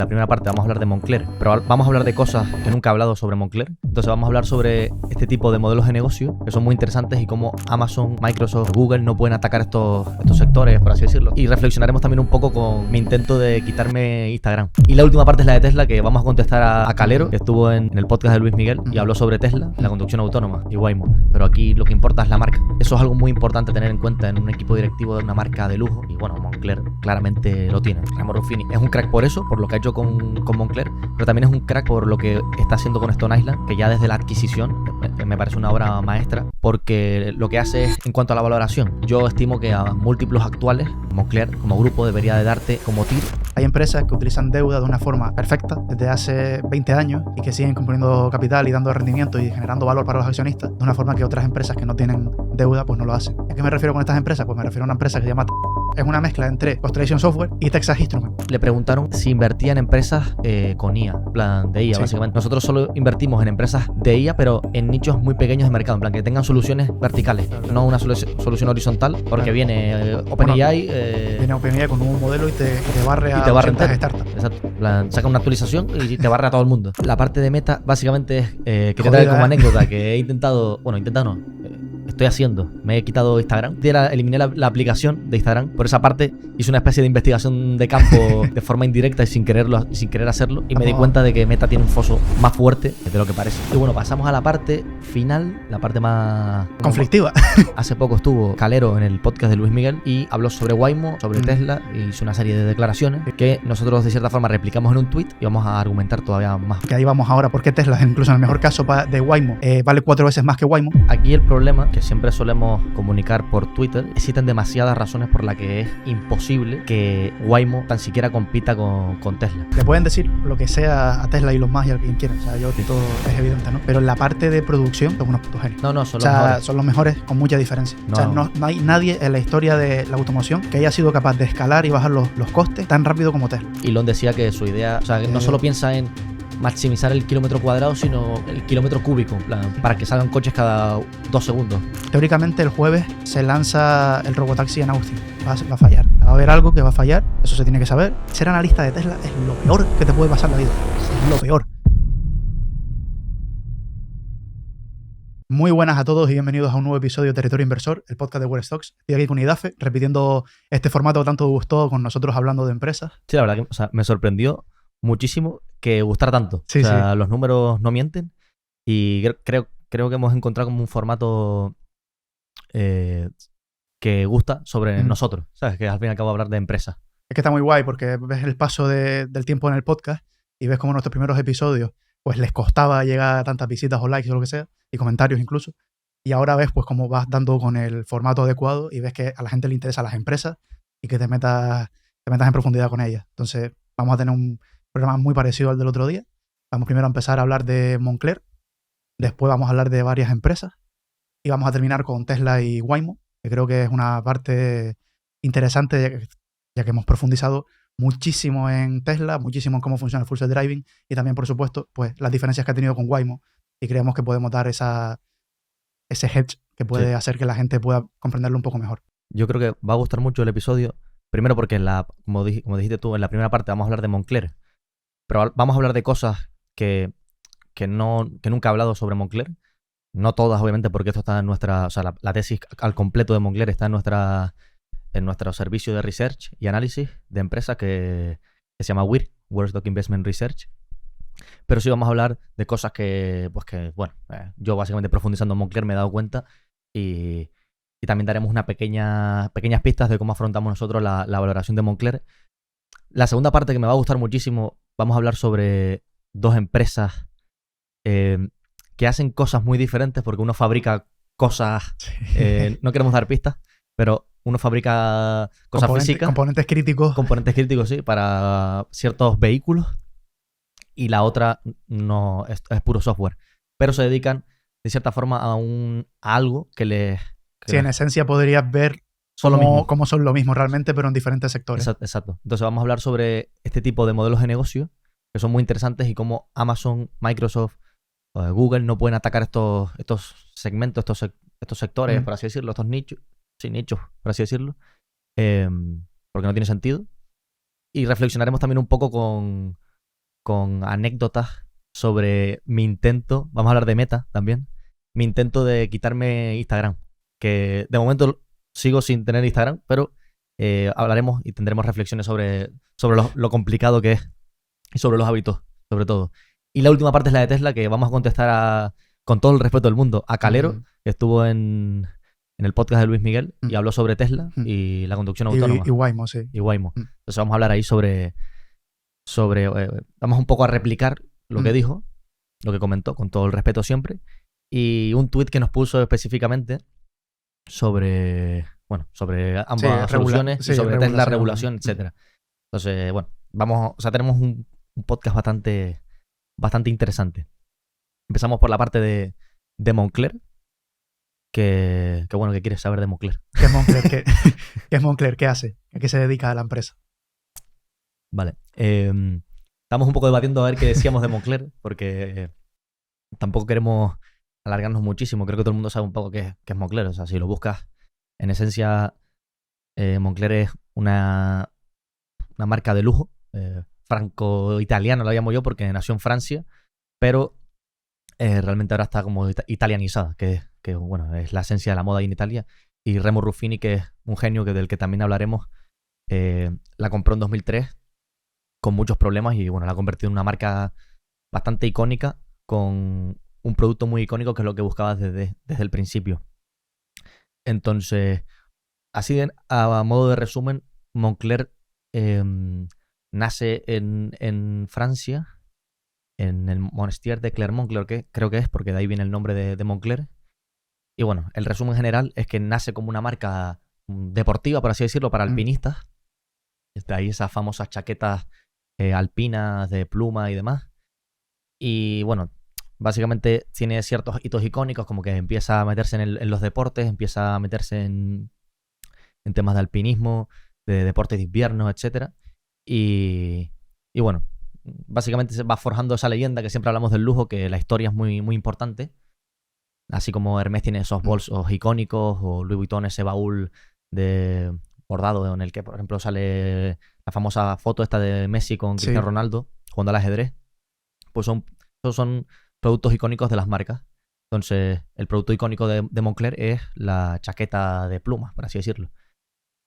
La primera parte vamos a hablar de Moncler, pero vamos a hablar de cosas que nunca he hablado sobre Moncler. Entonces vamos a hablar sobre este tipo de modelos de negocio que son muy interesantes y cómo Amazon, Microsoft, Google no pueden atacar estos sectores, por así decirlo. Y reflexionaremos también un poco con mi intento de quitarme Instagram. Y la última parte es la de Tesla, que vamos a contestar a Calero, que estuvo en el podcast de Luis Miguel y habló sobre Tesla, la conducción autónoma y Waymo. Pero aquí lo que importa es la marca. Eso es algo muy importante tener en cuenta en un equipo directivo de una marca de lujo. Y bueno, Moncler claramente lo tiene. Remo Ruffini es un crack por eso, por lo que ha hecho con Moncler, pero también es un crack por lo que está haciendo con Stone Island, que ya desde la adquisición me parece una obra maestra, porque lo que hace es, en cuanto a la valoración, yo estimo que a múltiplos actuales, Moncler como grupo debería de darte como TIR. Hay empresas que utilizan deuda de una forma perfecta desde hace 20 años y que siguen componiendo capital y dando rendimiento y generando valor para los accionistas de una forma que otras empresas que no tienen deuda pues no lo hacen. ¿A qué me refiero con estas empresas? Pues me refiero a una empresa que se llama es una mezcla entre Constellation Software y Texas Instruments. Le preguntaron si invertía en empresas con IA, en plan de IA, sí. Básicamente. Nosotros solo invertimos en empresas de IA, pero en nichos muy pequeños de mercado, en plan que tengan soluciones verticales, no una solución horizontal, porque viene OpenAI. Viene OpenAI con un modelo y te barre a startups. Exacto. En plan, saca una actualización y te barre a todo el mundo. La parte de Meta básicamente es que te trae como anécdota que he intentado, estoy haciendo. Me he quitado Instagram. Eliminé la aplicación de Instagram. Por esa parte hice una especie de investigación de campo de forma indirecta y sin querer hacerlo. Y me di cuenta de que Meta tiene un foso más fuerte de lo que parece. Y bueno, pasamos a la parte final, la parte más conflictiva. Hace poco estuvo Calero en el podcast de Luis Miguel y habló sobre Waymo, sobre Tesla, y hizo una serie de declaraciones que nosotros de cierta forma replicamos en un tweet y vamos a argumentar todavía más. Que ahí vamos ahora, porque Tesla, incluso en el mejor caso de Waymo, vale 4 veces más que Waymo. Aquí el problema, que siempre solemos comunicar por Twitter, existen demasiadas razones por las que es imposible que Waymo tan siquiera compita con Tesla. Le pueden decir lo que sea a Tesla y los más y a quien quieran, o sea, yo todo es evidente, ¿no? Pero en la parte de producción son unos putos genios. No, son los mejores. Son los mejores con mucha diferencia. No. O sea, no hay nadie en la historia de la automoción que haya sido capaz de escalar y bajar los costes tan rápido como Tesla. Elon decía que su idea, o sea, que no solo piensa en maximizar el kilómetro cuadrado, sino el kilómetro cúbico, en plan, para que salgan coches cada 2 segundos. Teóricamente el jueves se lanza el robotaxi en Austin. Va a fallar. Va a haber algo que va a fallar, eso se tiene que saber. Ser analista de Tesla es lo peor que te puede pasar en la vida. Es lo peor. Muy buenas a todos y bienvenidos a un nuevo episodio de Territorio Inversor, el podcast de Wall Stocks. Estoy aquí con Idafe, repitiendo este formato que tanto gustó con nosotros hablando de empresas. Sí, la verdad que me sorprendió muchísimo que gustara tanto. Sí. Los números no mienten y creo que hemos encontrado como un formato que gusta sobre nosotros, ¿sabes? Que al fin y al cabo hablar de empresas. Es que está muy guay porque ves el paso del tiempo en el podcast y ves como nuestros primeros episodios pues les costaba llegar a tantas visitas o likes o lo que sea, y comentarios incluso, y ahora ves pues cómo vas dando con el formato adecuado y ves que a la gente le interesan las empresas y que te metas en profundidad con ellas. Entonces vamos a tener un programa muy parecido al del otro día. Vamos primero a empezar a hablar de Moncler, después vamos a hablar de varias empresas y vamos a terminar con Tesla y Waymo, que creo que es una parte interesante ya que hemos profundizado muchísimo en Tesla, muchísimo en cómo funciona el full self-driving y también, por supuesto, pues las diferencias que ha tenido con Waymo, y creemos que podemos dar ese hedge que puede hacer que la gente pueda comprenderlo un poco mejor. Yo creo que va a gustar mucho el episodio, primero porque como dijiste tú, en la primera parte vamos a hablar de Moncler, pero vamos a hablar de cosas que nunca he hablado sobre Moncler. No todas, obviamente, porque esto está en nuestra... O sea, la tesis al completo de Moncler está en nuestro servicio de research y análisis de empresas que se llama WIR, World Stock Investment Research. Pero sí vamos a hablar de cosas yo básicamente profundizando en Moncler me he dado cuenta y también daremos pequeñas pistas de cómo afrontamos nosotros la valoración de Moncler. La segunda parte que me va a gustar muchísimo, vamos a hablar sobre dos empresas que hacen cosas muy diferentes porque uno fabrica cosas, no queremos dar pistas, pero uno fabrica cosas físicas. Componentes críticos. Componentes críticos, sí, para ciertos vehículos. Y la otra no es puro software. Pero se dedican, de cierta forma, a algo que les... en esencia podrías ver cómo son lo mismo realmente, pero en diferentes sectores. Exacto. Entonces vamos a hablar sobre este tipo de modelos de negocio que son muy interesantes y cómo Amazon, Microsoft, Google no pueden atacar estos segmentos, estos sectores, por así decirlo, estos nichos. Sí, nichos, por así decirlo, porque no tiene sentido. Y reflexionaremos también un poco con con anécdotas sobre mi intento, vamos a hablar de Meta también, mi intento de quitarme Instagram, que de momento sigo sin tener Instagram, pero hablaremos y tendremos reflexiones sobre lo complicado que es y sobre los hábitos, sobre todo. Y la última parte es la de Tesla, que vamos a contestar con todo el respeto del mundo, a Calero, que estuvo en el podcast de Luis Miguel y habló sobre Tesla y la conducción autónoma. Y Waymo, sí. Y Waymo. Entonces vamos a hablar ahí sobre vamos un poco a replicar lo que dijo, lo que comentó, con todo el respeto siempre, y un tuit que nos puso específicamente sobre ambas soluciones y sobre Tesla, regulación, etcétera. Entonces, bueno, tenemos un podcast bastante interesante. Empezamos por la parte de Moncler, que bueno, ¿qué quieres saber de Moncler? ¿Qué es Moncler? ¿Qué es Moncler? ¿Qué hace? ¿A qué se dedica la empresa? Vale. Estamos un poco debatiendo a ver qué decíamos de Moncler, porque tampoco queremos alargarnos muchísimo. Creo que todo el mundo sabe un poco qué es Moncler. O sea, si lo buscas, en esencia, Moncler es una marca de lujo, franco-italiana, la llamo yo, porque nació en Francia, pero realmente ahora está como italianizada, que bueno, es la esencia de la moda ahí en Italia. Y Remo Ruffini, que es un genio del que también hablaremos, la compró en 2003 con muchos problemas y bueno, la ha convertido en una marca bastante icónica, con un producto muy icónico, que es lo que buscabas desde el principio. Entonces, así a modo de resumen, Moncler nace en Francia, en el Monestier de Clermont, creo que es, porque de ahí viene el nombre de Moncler. Y bueno, el resumen general es que nace como una marca deportiva, por así decirlo, para alpinistas. De ahí esas famosas chaquetas alpinas de pluma y demás. Y bueno, básicamente tiene ciertos hitos icónicos, como que empieza a meterse en los deportes, empieza a meterse en temas de alpinismo, de deportes de invierno, etc. Y bueno, básicamente se va forjando esa leyenda que siempre hablamos del lujo, que la historia es muy, muy importante. Así como Hermès tiene esos bolsos icónicos, o Louis Vuitton ese baúl de bordado en el que, por ejemplo, sale la famosa foto esta de Messi con Cristiano Ronaldo jugando al ajedrez. Pues esos son productos icónicos de las marcas. Entonces, el producto icónico de Moncler es la chaqueta de plumas, por así decirlo.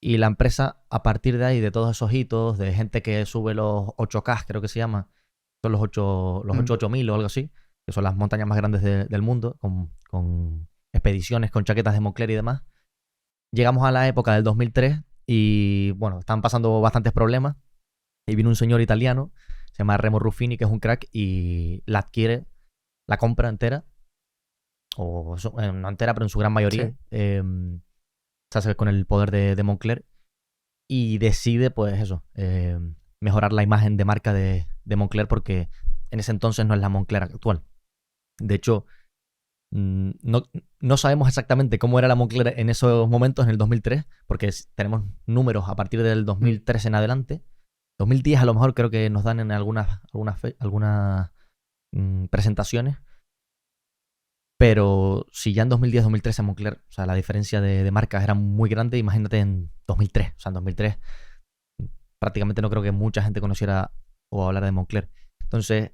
Y la empresa, a partir de ahí, de todos esos hitos, de gente que sube los 8K, creo que se llama, son los 8000 o algo así, que son las montañas más grandes del mundo, con expediciones con chaquetas de Moncler y demás. Llegamos a la época del 2003 y, bueno, están pasando bastantes problemas. Y vino un señor italiano, se llama Remo Ruffini, que es un crack, y la adquiere, la compra entera, o no entera, pero en su gran mayoría. Se hace con el poder de Moncler y decide, pues eso, mejorar la imagen de marca de Moncler, porque en ese entonces no es la Moncler actual. De hecho, no sabemos exactamente cómo era la Moncler en esos momentos, en el 2003, porque tenemos números a partir del 2003 en adelante. 2010 a lo mejor creo que nos dan en algunas presentaciones. Pero si ya en 2010-2013 Moncler, o sea, la diferencia de marcas era muy grande, imagínate en 2003. O sea, en 2003 prácticamente no creo que mucha gente conociera o hablara de Moncler. Entonces,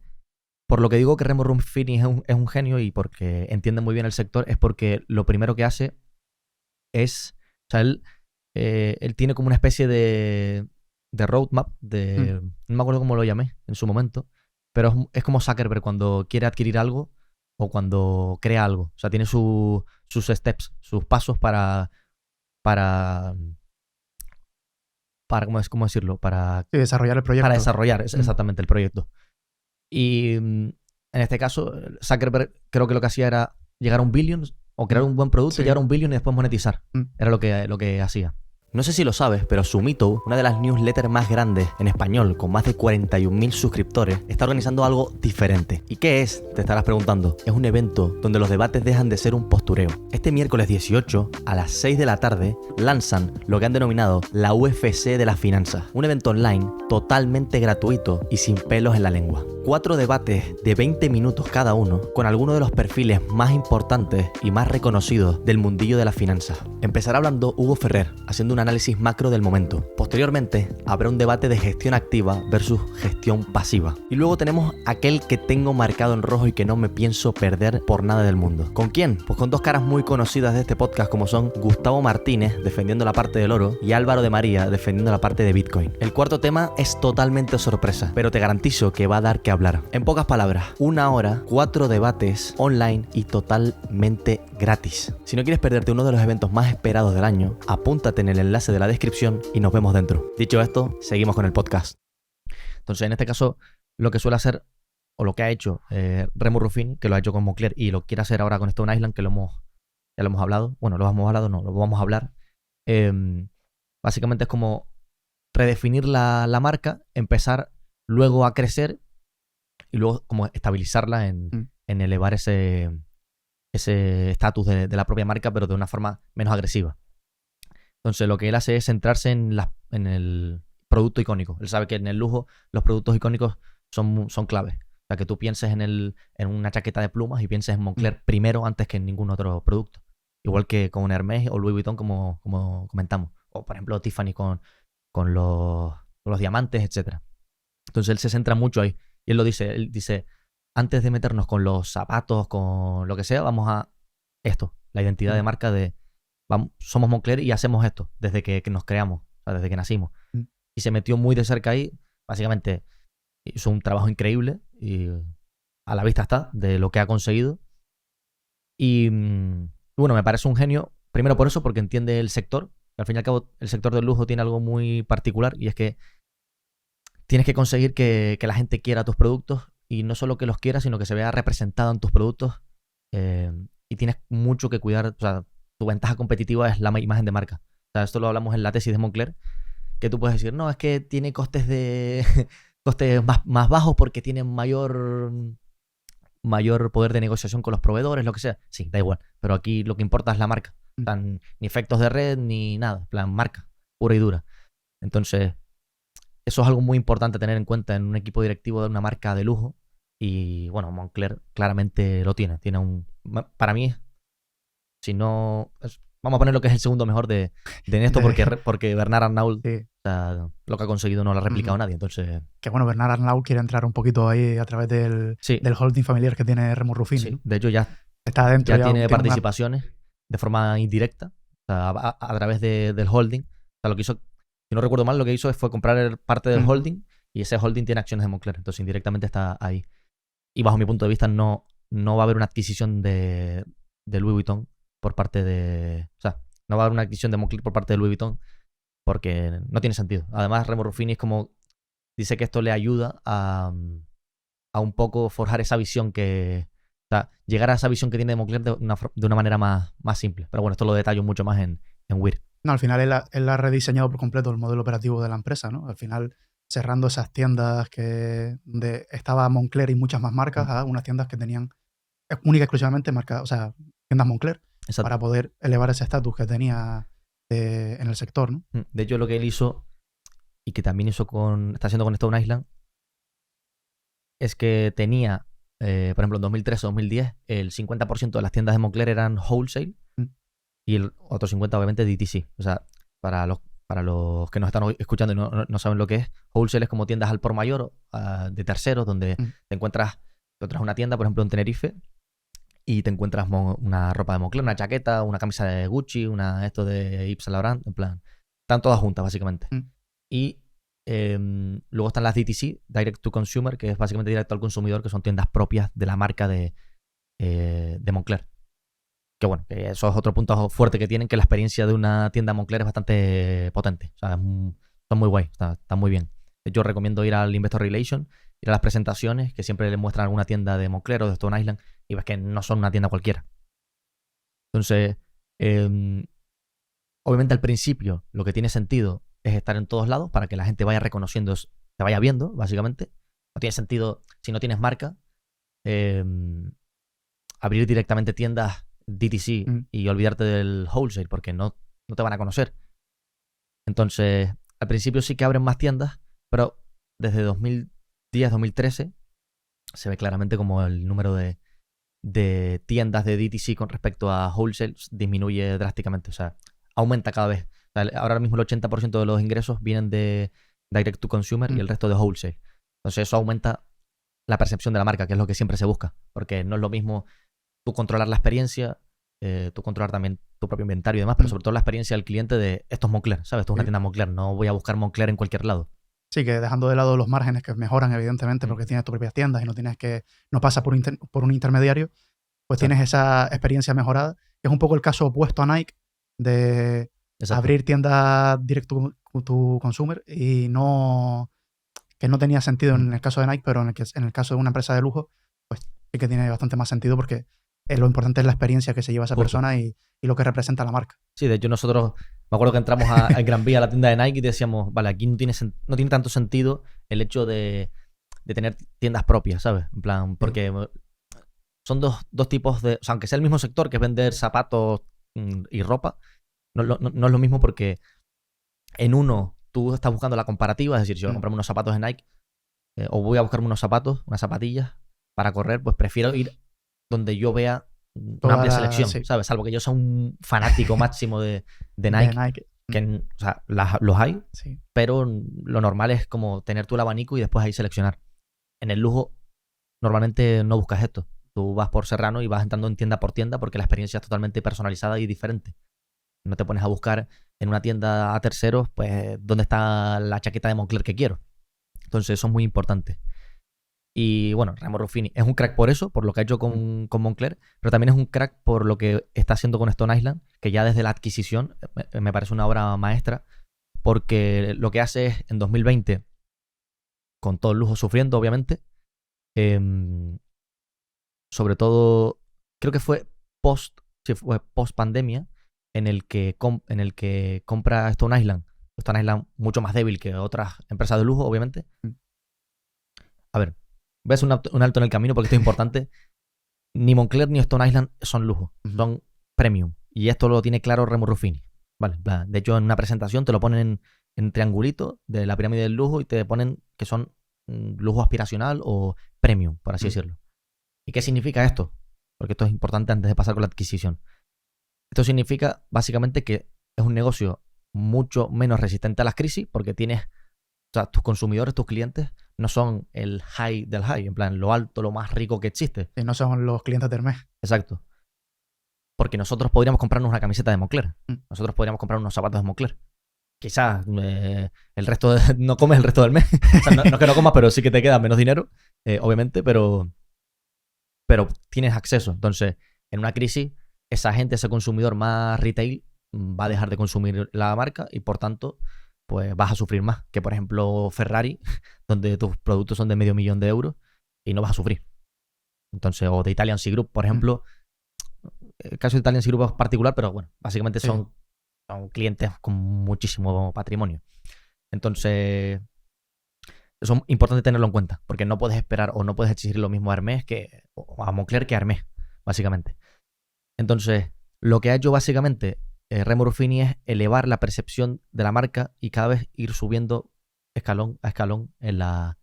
por lo que digo que Remo Ruffini es un genio y porque entiende muy bien el sector, es porque lo primero que hace es, o sea, él tiene como una especie de roadmap, no me acuerdo cómo lo llamé en su momento, pero es como Zuckerberg cuando quiere adquirir algo o cuando crea algo. O sea, tiene sus steps, sus pasos para ¿cómo decirlo? Para desarrollar el proyecto. Para desarrollar exactamente el proyecto. Y en este caso, Zuckerberg creo que lo que hacía era llegar a 1 billón o crear un buen producto, llegar a 1 billón y después monetizar. Era lo que hacía. No sé si lo sabes, pero Sumito, una de las newsletters más grandes en español, con más de 41.000 suscriptores, está organizando algo diferente. ¿Y qué es? Te estarás preguntando. Es un evento donde los debates dejan de ser un postureo. Este miércoles 18, a las 6 de la tarde, lanzan lo que han denominado la UFC de las finanzas. Un evento online totalmente gratuito y sin pelos en la lengua. 4 debates de 20 minutos cada uno, con algunos de los perfiles más importantes y más reconocidos del mundillo de las finanzas. Empezará hablando Hugo Ferrer, haciendo un análisis macro del momento. Posteriormente, habrá un debate de gestión activa versus gestión pasiva. Y luego tenemos aquel que tengo marcado en rojo y que no me pienso perder por nada del mundo. ¿Con quién? Pues con dos caras muy conocidas de este podcast, como son Gustavo Martínez defendiendo la parte del oro y Álvaro de María defendiendo la parte de Bitcoin. El cuarto tema es totalmente sorpresa, pero te garantizo que va a dar que hablar. En pocas palabras, 1 hora, 4 debates online y totalmente gratis. Si no quieres perderte uno de los eventos más esperados del año, apúntate en el enlace de la descripción y nos vemos dentro. Dicho esto, seguimos con el podcast. Entonces, en este caso, lo que suele hacer, o lo que ha hecho Remo Ruffini, que lo ha hecho con Moncler y lo quiere hacer ahora con Stone Island, que ya lo hemos hablado. Bueno, lo vamos a hablar. Básicamente es como redefinir la marca, empezar luego a crecer y luego como estabilizarla en elevar ese estatus de la propia marca, pero de una forma menos agresiva. Entonces lo que él hace es centrarse en el producto icónico. Él sabe que en el lujo los productos icónicos son claves. O sea, que tú pienses en una chaqueta de plumas y pienses en Moncler primero antes que en ningún otro producto. Igual que con Hermès o Louis Vuitton, como comentamos. O por ejemplo Tiffany con los diamantes, etc. Entonces él se centra mucho ahí. Y él dice, antes de meternos con los zapatos, con lo que sea, vamos a esto, la identidad de marca somos Moncler y hacemos esto desde que nos creamos, o sea, desde que nacimos. Y se metió muy de cerca ahí, básicamente hizo un trabajo increíble y a la vista está de lo que ha conseguido. Y bueno, me parece un genio, primero por eso, porque entiende el sector. Al fin y al cabo, el sector del lujo tiene algo muy particular y es que tienes que conseguir que la gente quiera tus productos y no solo que los quiera, sino que se vea representado en tus productos. Y tienes mucho que cuidar. O sea, tu ventaja competitiva es la imagen de marca. O sea, esto lo hablamos en la tesis de Moncler, que tú puedes decir, no, es que tiene costes más bajos porque tienen mayor poder de negociación con los proveedores, lo que sea. Sí, da igual. Pero aquí lo que importa es la marca. O sea, ni efectos de red, ni nada. En plan, marca, pura y dura. Entonces, eso es algo muy importante tener en cuenta en un equipo directivo de una marca de lujo. Y bueno, Moncler claramente lo tiene. Para mí, si no... vamos a poner lo que es el segundo mejor de esto, porque Bernard Arnault, sí, o sea, lo que ha conseguido no lo ha replicado nadie. Entonces... Que bueno, Bernard Arnault quiere entrar un poquito ahí a través del holding familiar que tiene Remo Ruffini. Sí, ¿no? de hecho ya está dentro. Ya tiene participaciones de forma indirecta, o sea, a través del holding. O sea, lo que hizo, si no recuerdo mal, lo que hizo fue comprar parte del holding y ese holding tiene acciones de Moncler. Entonces indirectamente está ahí. Y bajo mi punto de vista no va a haber una adquisición de Louis Vuitton por parte de... O sea, no va a haber una adquisición de Moncler por parte de Louis Vuitton porque no tiene sentido. Además, Remo Ruffini es como... Dice que esto le ayuda a un poco forjar esa visión que... O sea, llegar a esa visión que tiene de Moncler de una manera más simple. Pero bueno, esto lo detallo mucho más en Weir. No, al final él ha rediseñado por completo el modelo operativo de la empresa, ¿no? Al final cerrando esas tiendas donde estaba Moncler y muchas más marcas a unas tiendas que tenían única y exclusivamente marcas, o sea, tiendas Moncler. Exacto. Para poder elevar ese estatus que tenía en el sector, ¿no? De hecho, lo que él hizo y que también está haciendo con Stone Island es que tenía, por ejemplo, en 2013-2010, el 50% de las tiendas de Moncler eran wholesale y el otro 50% obviamente DTC. O sea, para los que nos están escuchando y no saben lo que es, wholesale es como tiendas al por mayor de terceros, donde te encuentras una tienda, por ejemplo, en Tenerife, y te encuentras una ropa de Moncler, una chaqueta, una camisa de Gucci, esto de Yves Saint Laurent, en plan, están todas juntas básicamente. Y luego están las DTC, Direct to Consumer, que es básicamente directo al consumidor, que son tiendas propias de la marca de Moncler. Que bueno, que eso es otro punto fuerte que tienen, que la experiencia de una tienda Moncler es bastante potente. O sea, son muy guay, está muy bien. Yo recomiendo ir al Investor Relation, ir a las presentaciones, que siempre le muestran alguna tienda de Moncler o de Stone Island, y ves que no son una tienda cualquiera. Entonces, obviamente al principio lo que tiene sentido es estar en todos lados para que la gente vaya reconociendo, se vaya viendo, básicamente. No tiene sentido, si no tienes marca, abrir directamente tiendas DTC y olvidarte del wholesale porque no te van a conocer. Entonces, al principio sí que abren más tiendas, pero desde 2010-2013 se ve claramente como el número de tiendas de DTC con respecto a wholesale disminuye drásticamente. O sea, aumenta cada vez. O sea, ahora mismo el 80% de los ingresos vienen de direct to consumer y el resto de wholesale. Entonces eso aumenta la percepción de la marca, que es lo que siempre se busca. Porque no es lo mismo tú controlar la experiencia, tú controlar también tu propio inventario y demás, pero sobre todo la experiencia del cliente de esto es Moncler, ¿sabes? Esto es una tienda Moncler, no voy a buscar Moncler en cualquier lado. Sí, que dejando de lado los márgenes que mejoran, evidentemente, porque tienes tus propias tiendas y no pasa por un intermediario, pues tienes esa experiencia mejorada. Es un poco el caso opuesto a Nike de abrir tiendas direct to consumer y que no tenía sentido en el caso de Nike, pero en el caso de una empresa de lujo, pues sí que tiene bastante más sentido porque lo importante es la experiencia que se lleva esa persona y lo que representa la marca. Sí, de hecho nosotros, me acuerdo que entramos a Gran Vía, a la tienda de Nike, y decíamos, vale, aquí no tiene tanto sentido el hecho de tener tiendas propias, ¿sabes? En plan, porque son dos tipos de... O sea, aunque sea el mismo sector, que es vender zapatos y ropa, no es lo mismo porque en uno tú estás buscando la comparativa, es decir, si voy a comprarme unos zapatos de Nike o voy a buscarme unos zapatos, unas zapatillas para correr, pues prefiero ir donde yo vea una amplia selección, ¿sabes? Salvo que yo sea un fanático máximo de Nike. Que, o sea, los hay, pero lo normal es como tener tú el abanico y después ahí seleccionar. En el lujo, normalmente no buscas esto. Tú vas por Serrano y vas entrando en tienda por tienda porque la experiencia es totalmente personalizada y diferente. No te pones a buscar en una tienda a terceros, pues, dónde está la chaqueta de Moncler que quiero. Entonces, eso es muy importante. Y bueno, Remo Ruffini es un crack por eso, por lo que ha hecho con Moncler, pero también es un crack por lo que está haciendo con Stone Island, que ya desde la adquisición me parece una obra maestra, porque lo que hace es, en 2020, con todo el lujo sufriendo, obviamente, sobre todo, creo que fue post pandemia, en el que compra Stone Island mucho más débil que otras empresas de lujo, obviamente. A ver, ves un alto en el camino porque esto es importante. Ni Moncler ni Stone Island son lujo, son premium. Y esto lo tiene claro Remo Ruffini. Vale, de hecho, en una presentación te lo ponen en triangulito de la pirámide del lujo y te ponen que son lujo aspiracional o premium, por así decirlo. ¿Y qué significa esto? Porque esto es importante antes de pasar con la adquisición. Esto significa básicamente que es un negocio mucho menos resistente a las crisis porque tienes, o sea, tus consumidores, tus clientes no son el high del high, en plan, lo alto, lo más rico que existe. Y no son los clientes de Hermès. Exacto. Porque nosotros podríamos comprarnos una camiseta de Moncler. Nosotros podríamos comprar unos zapatos de Moncler. Quizás el resto no comes el resto del mes. O sea, no es que no comas, pero sí que te queda menos dinero, obviamente, pero tienes acceso. Entonces, en una crisis, esa gente, ese consumidor más retail, va a dejar de consumir la marca y, por tanto, pues vas a sufrir más que, por ejemplo, Ferrari, donde tus productos son de $500,000 euros y no vas a sufrir. Entonces, o de Italian Sea Group, por ejemplo. El caso de Italian Sea Group es particular, pero bueno, básicamente son clientes con muchísimo patrimonio. Entonces, eso es importante tenerlo en cuenta, porque no puedes esperar o no puedes exigir lo mismo a Hermès o a Moncler que a Hermès, básicamente. Entonces, lo que ha hecho básicamente Remo Ruffini es elevar la percepción de la marca y cada vez ir subiendo escalón a escalón en la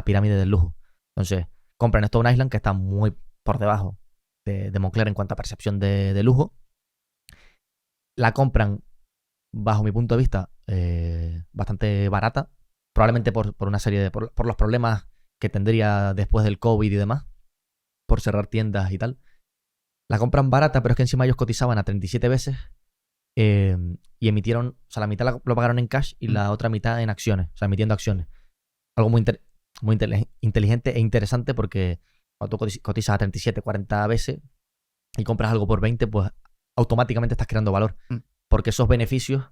pirámide del lujo. Entonces, compran Stone Island, que está muy por debajo de Moncler en cuanto a percepción de lujo. La compran, bajo mi punto de vista, bastante barata. Probablemente por una serie por los problemas que tendría después del COVID y demás, por cerrar tiendas y tal. La compran barata, pero es que encima ellos cotizaban a 37 veces y emitieron, o sea, la mitad lo pagaron en cash y la otra mitad en acciones, o sea, emitiendo acciones. Algo muy inteligente e interesante porque cuando tú cotizas a 37, 40 veces y compras algo por 20, pues automáticamente estás creando valor. Porque esos beneficios,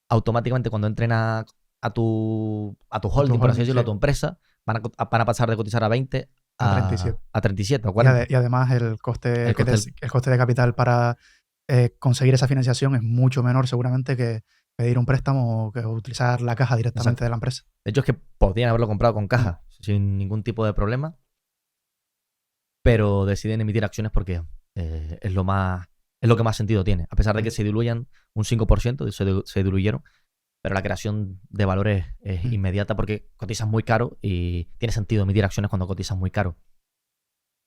automáticamente cuando entren a tu holding, por así decirlo, a tu empresa, van a pasar de cotizar a 20 a 37 o 40. Y además el coste de capital para conseguir esa financiación es mucho menor seguramente que pedir un préstamo o que utilizar la caja directamente de la empresa. De hecho, es que podrían haberlo comprado con caja sin ningún tipo de problema, pero deciden emitir acciones porque es lo que más sentido tiene. A pesar de que se diluyan un 5%, se diluyeron, pero la creación de valores es inmediata porque cotizas muy caro y tiene sentido emitir acciones cuando cotizas muy caro.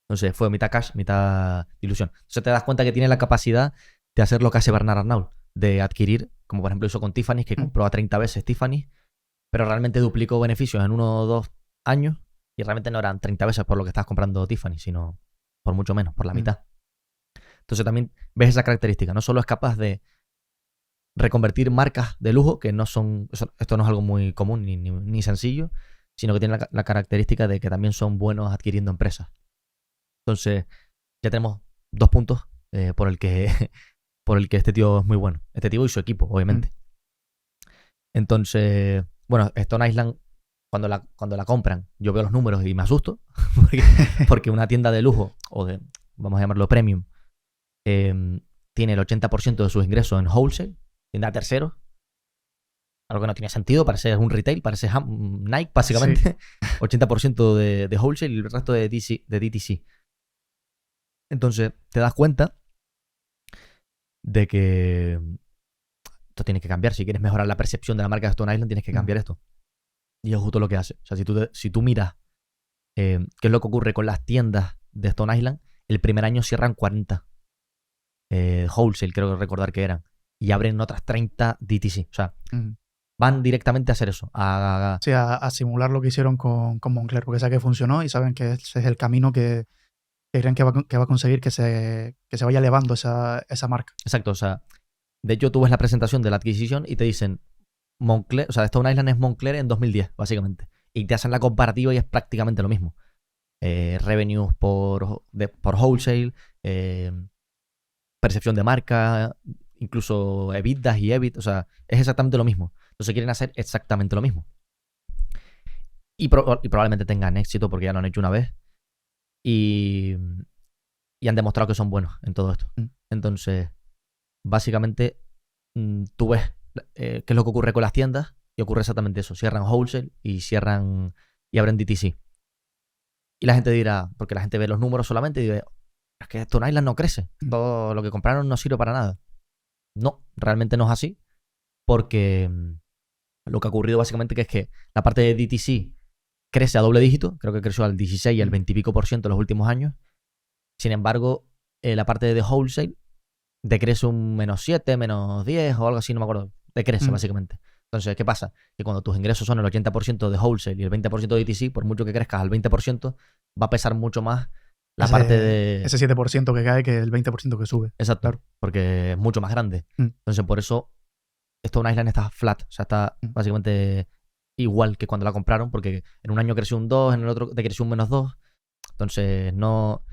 Entonces fue mitad cash, mitad dilución. Entonces te das cuenta que tiene la capacidad de hacer lo que hace Bernard Arnault, de adquirir como por ejemplo hizo con Tiffany, que Mm. compró a 30 veces Tiffany, pero realmente duplicó beneficios en 1 o 2 años y realmente no eran 30 veces por lo que estabas comprando Tiffany, sino por mucho menos, por la mitad. Entonces también ves esa característica. No solo es capaz de reconvertir marcas de lujo, que no son, esto no es algo muy común ni sencillo, sino que tiene la característica de que también son buenos adquiriendo empresas. Entonces ya tenemos 2 puntos por el que este tío es muy bueno. Este tío y su equipo, obviamente. Entonces, bueno, Stone Island, cuando la compran, yo veo los números y me asusto, porque una tienda de lujo, o de, vamos a llamarlo premium, tiene el 80% de sus ingresos en wholesale, tienda a terceros, algo que no tiene sentido, parece un retail, parece Nike, básicamente. Sí. 80% de wholesale y el resto de DTC. Entonces, te das cuenta de que esto tiene que cambiar. Si quieres mejorar la percepción de la marca de Stone Island, tienes que cambiar esto. Y es justo lo que hace. O sea, si tú miras qué es lo que ocurre con las tiendas de Stone Island, el primer año cierran 40 wholesale, creo que recordar que eran, y abren otras 30 DTC. O sea, van directamente a hacer eso. A simular lo que hicieron con Moncler, porque saben que funcionó y saben que ese es el camino que creen que va a conseguir que se vaya elevando esa marca. Exacto. O sea, de hecho, tú ves la presentación de la adquisición y te dicen Moncler, o sea, Stone Island es Moncler en 2010, básicamente. Y te hacen la comparativa y es prácticamente lo mismo. Revenues por wholesale, percepción de marca, incluso EBITDAs y EBIT, o sea, es exactamente lo mismo. Entonces quieren hacer exactamente lo mismo. Y probablemente tengan éxito porque ya lo han hecho una vez. Y han demostrado que son buenos en todo esto. Entonces, básicamente, tú ves qué es lo que ocurre con las tiendas y ocurre exactamente eso. Cierran wholesale y abren DTC. Y la gente dirá, porque la gente ve los números solamente y dice, es que Stone Island no crece. Todo lo que compraron no sirve para nada. No, realmente no es así. Porque lo que ha ocurrido básicamente que es que la parte de DTC crece a doble dígito. Creo que creció al 16 y al 20 y pico % en los últimos años. Sin embargo, la parte de wholesale decrece un -7, -10 o algo así, no me acuerdo. Decrece, básicamente. Entonces, ¿qué pasa? Que cuando tus ingresos son el 80% de wholesale y el 20% de DTC, por mucho que crezcas al 20%, va a pesar mucho más la parte de... Ese 7% que cae que el 20% que sube. Exacto, claro. Porque es mucho más grande. Entonces, por eso, Stone Island está flat. O sea, está básicamente igual que cuando la compraron, porque en un año creció un 2, en el otro decreció un -2. Entonces, no...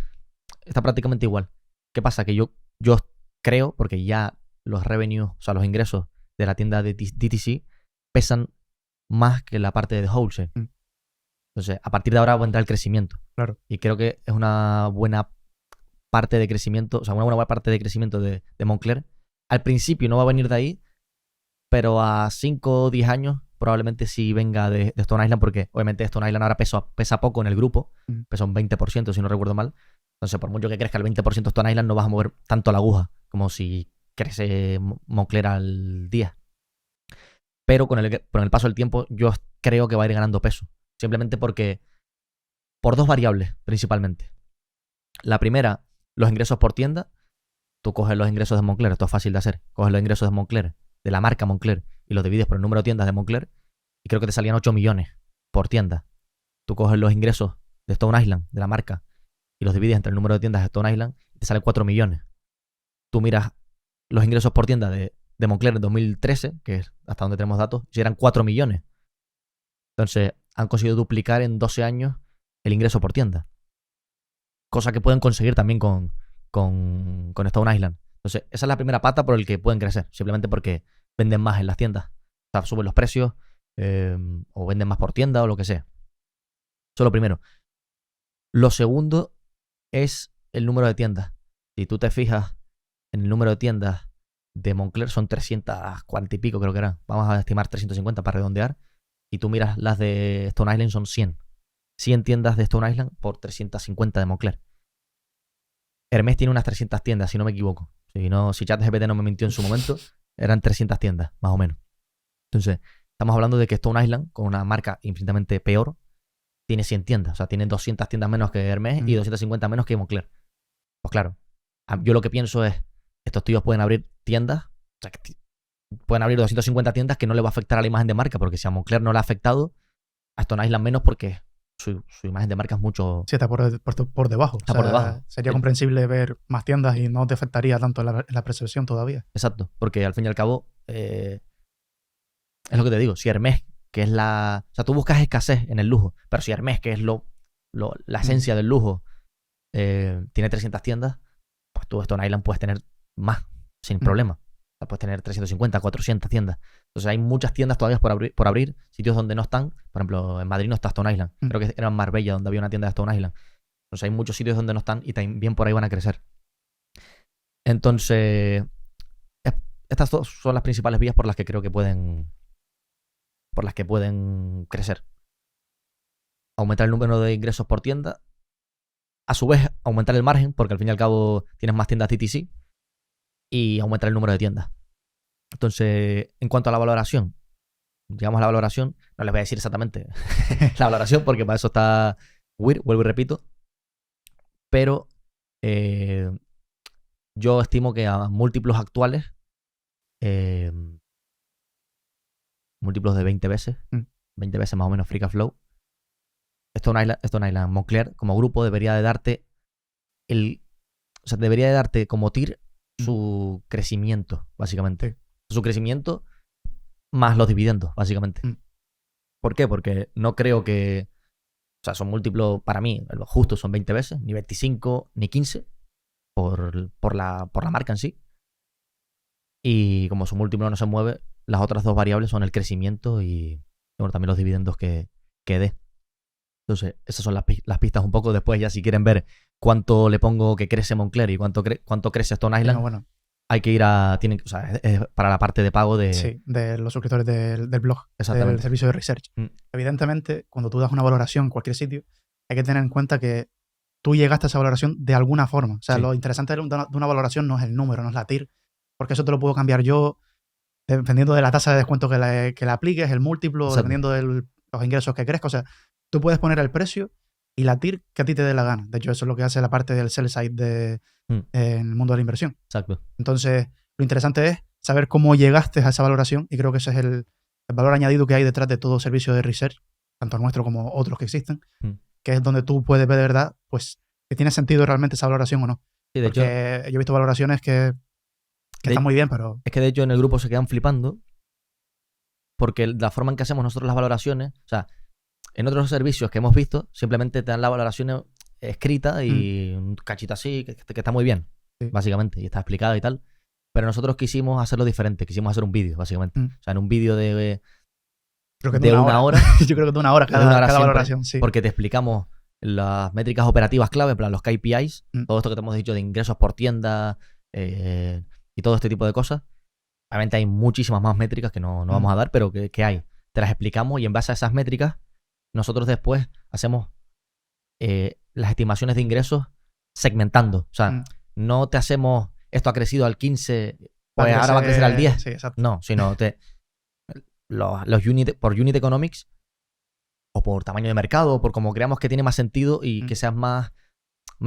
Está prácticamente igual. ¿Qué pasa? Que yo creo, porque ya los revenues, o sea, los ingresos de la tienda de DTC pesan más que la parte de wholesale. Entonces, a partir de ahora va a entrar el crecimiento. Claro. Y creo que es una buena parte de crecimiento, o sea, una buena parte de crecimiento de Moncler. Al principio no va a venir de ahí, pero a 5 o 10 años probablemente sí venga de Stone Island, porque obviamente Stone Island ahora pesa poco en el grupo, pesa un 20% si no recuerdo mal. Entonces, por mucho que crezca el 20% Stone Island, no vas a mover tanto la aguja como si crece Moncler al día. Pero con el paso del tiempo, yo creo que va a ir ganando peso. Simplemente porque, por 2 variables, principalmente. La primera, los ingresos por tienda. Tú coges los ingresos de Moncler, esto es fácil de hacer. Coges los ingresos de Moncler, de la marca Moncler, y los divides por el número de tiendas de Moncler, y creo que te salían 8 millones por tienda. Tú coges los ingresos de Stone Island, de la marca, y los divides entre el número de tiendas de Stone Island, y te salen 4 millones. Tú miras los ingresos por tienda de Moncler en 2013, que es hasta donde tenemos datos, y eran 4 millones. Entonces, han conseguido duplicar en 12 años el ingreso por tienda. Cosa que pueden conseguir también con Stone Island. Entonces, esa es la primera pata por el que pueden crecer. Simplemente porque venden más en las tiendas. O sea, suben los precios, o venden más por tienda o lo que sea. Eso es lo primero. Lo segundo es el número de tiendas. Si tú te fijas en el número de tiendas de Moncler, son 340 y pico, creo que eran. Vamos a estimar 350 para redondear. Y tú miras las de Stone Island, son 100. 100 tiendas de Stone Island por 350 de Moncler. Hermès tiene unas 300 tiendas, si no me equivoco. Si ChatGPT no me mintió en su momento, eran 300 tiendas, más o menos. Entonces, estamos hablando de que Stone Island, con una marca infinitamente peor, tiene 100 tiendas. O sea, tiene 200 tiendas menos que Hermès y 250 menos que Moncler. Pues claro, yo lo que pienso es, estos tíos pueden abrir tiendas, o sea, pueden abrir 250 tiendas que no le va a afectar a la imagen de marca, porque si a Moncler no le ha afectado, a Stone Island menos, porque su imagen de marca es mucho... Sí, está por debajo. Está por debajo. Sería comprensible ver más tiendas y no te afectaría tanto en la percepción todavía. Exacto, porque al fin y al cabo, es lo que te digo, si Hermès, que es la... O sea, tú buscas escasez en el lujo, pero si Hermès, que es la esencia del lujo, tiene 300 tiendas, pues tú Stone Island puedes tener más, sin problema. O sea, puedes tener 350, 400 tiendas. Entonces hay muchas tiendas todavía por abrir, sitios donde no están. Por ejemplo, en Madrid no está Stone Island. Creo que era en Marbella donde había una tienda de Stone Island. Entonces hay muchos sitios donde no están y también por ahí van a crecer. Entonces, estas dos son las principales vías por las que creo que pueden crecer. Aumentar el número de ingresos por tienda. A su vez, aumentar el margen, porque al fin y al cabo tienes más tiendas DTC. Y aumentar el número de tiendas. Entonces, en cuanto a la valoración, llegamos a la valoración, no les voy a decir exactamente la valoración, porque para eso está Weir, vuelvo y repito. Pero yo estimo que a múltiplos actuales, múltiplos de 20 veces, 20 veces más o menos Free Cash Flow, Stone Island, Moncler, como grupo, debería de darte debería de darte como TIR su crecimiento, básicamente. Su crecimiento más los dividendos, básicamente. ¿Por qué? Porque no creo que... O sea, son múltiplos, para mí, los justos son 20 veces, ni 25, ni 15, por la marca en sí. Y como su múltiplo no se mueve, las otras dos variables son el crecimiento y bueno, también los dividendos que dé. Entonces, esas son las pistas un poco. Después ya si quieren ver cuánto le pongo que crece Moncler y cuánto crece Stone Island, bueno, hay que ir o sea, es para la parte de pago de... Sí, de los suscriptores del blog, Exactamente. del servicio de research. Evidentemente, cuando tú das una valoración en cualquier sitio, hay que tener en cuenta que tú llegaste a esa valoración de alguna forma. O sea, lo interesante de una valoración no es el número, no es la TIR, porque eso te lo puedo cambiar yo dependiendo de la tasa de descuento que le apliques, el múltiplo, Exacto. dependiendo de los ingresos que crezca. O sea, tú puedes poner el precio y la TIR que a ti te dé la gana. De hecho, eso es lo que hace la parte del sell side en el mundo de la inversión. Exacto. Entonces, lo interesante es saber cómo llegaste a esa valoración, y creo que ese es el valor añadido que hay detrás de todo servicio de research, tanto el nuestro como otros que existen, que es donde tú puedes ver de verdad pues si tiene sentido realmente esa valoración o no. Sí, de Porque hecho, yo he visto valoraciones que están muy bien, pero... Es que de hecho en el grupo se quedan flipando porque la forma en que hacemos nosotros las valoraciones, o sea, en otros servicios que hemos visto, simplemente te dan la valoración escrita y un cachito así, que está muy bien, básicamente, y está explicado y tal. Pero nosotros quisimos hacerlo diferente, quisimos hacer un vídeo, básicamente. O sea, en un vídeo de una hora. Yo creo que de una hora cada valoración, sí. Porque te explicamos las métricas operativas clave, en plan los KPIs, todo esto que te hemos dicho de ingresos por tienda y todo este tipo de cosas. Obviamente hay muchísimas más métricas que no vamos a dar, pero que hay. Te las explicamos y en base a esas métricas, nosotros después hacemos las estimaciones de ingresos segmentando. O sea, no te hacemos esto ha crecido al 15, pues ahora va a crecer al 10. Sí, exacto. No, sino por unit economics o por tamaño de mercado o por como creamos que tiene más sentido y que sea más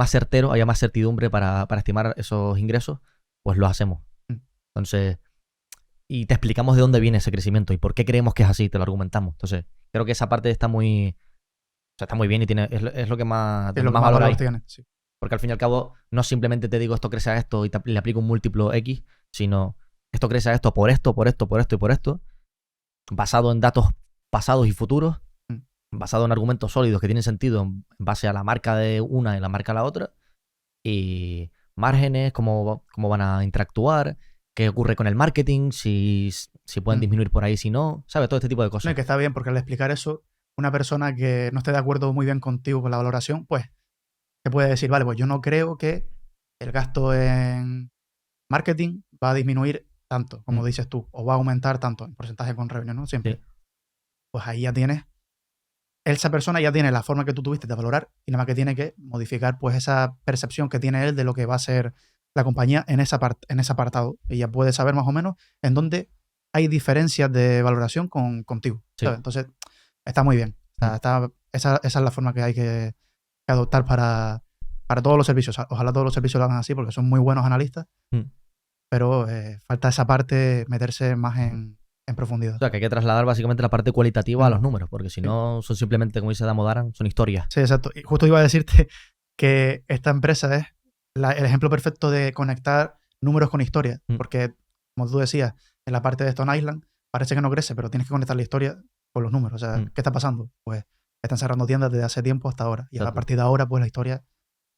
certero, haya más certidumbre para estimar esos ingresos, pues lo hacemos. Entonces, y te explicamos de dónde viene ese crecimiento y por qué creemos que es así, te lo argumentamos. Entonces, creo que esa parte está muy bien y es lo que más valor hay. Sí. Porque al fin y al cabo, no simplemente te digo esto crece a esto y le aplico un múltiplo X, sino esto crece a esto por esto, por esto, por esto y por esto, basado en datos pasados y futuros, basado en argumentos sólidos que tienen sentido en base a la marca de una y la marca de la otra, y márgenes, cómo van a interactuar, qué ocurre con el marketing, si pueden disminuir por ahí, si no, ¿sabes? Todo este tipo de cosas. No, que está bien, porque al explicar eso, una persona que no esté de acuerdo muy bien contigo con la valoración, pues te puede decir, vale, pues yo no creo que el gasto en marketing va a disminuir tanto, como dices tú, o va a aumentar tanto en porcentaje con revenue, ¿no? Siempre. Sí. Pues ahí ya tienes, esa persona ya tiene la forma que tú tuviste de valorar y nada más que tiene que modificar pues esa percepción que tiene él de lo que va a ser la compañía en ese apartado. Y ya puede saber más o menos en dónde hay diferencias de valoración contigo. Sí. ¿Sabes? Entonces, está muy bien. Esa es la forma que hay que adoptar para todos los servicios. Ojalá todos los servicios lo hagan así porque son muy buenos analistas pero falta esa parte, meterse más en profundidad. O sea, que hay que trasladar básicamente la parte cualitativa a los números, porque si Sí. no son simplemente, como dice Damodaran, son historias. Sí, exacto. Y justo iba a decirte que esta empresa es el ejemplo perfecto de conectar números con historia, porque, como tú decías, en la parte de Stone Island parece que no crece, pero tienes que conectar la historia con los números. O sea, ¿qué está pasando? Pues están cerrando tiendas desde hace tiempo hasta ahora. Y a partir de ahora, pues la historia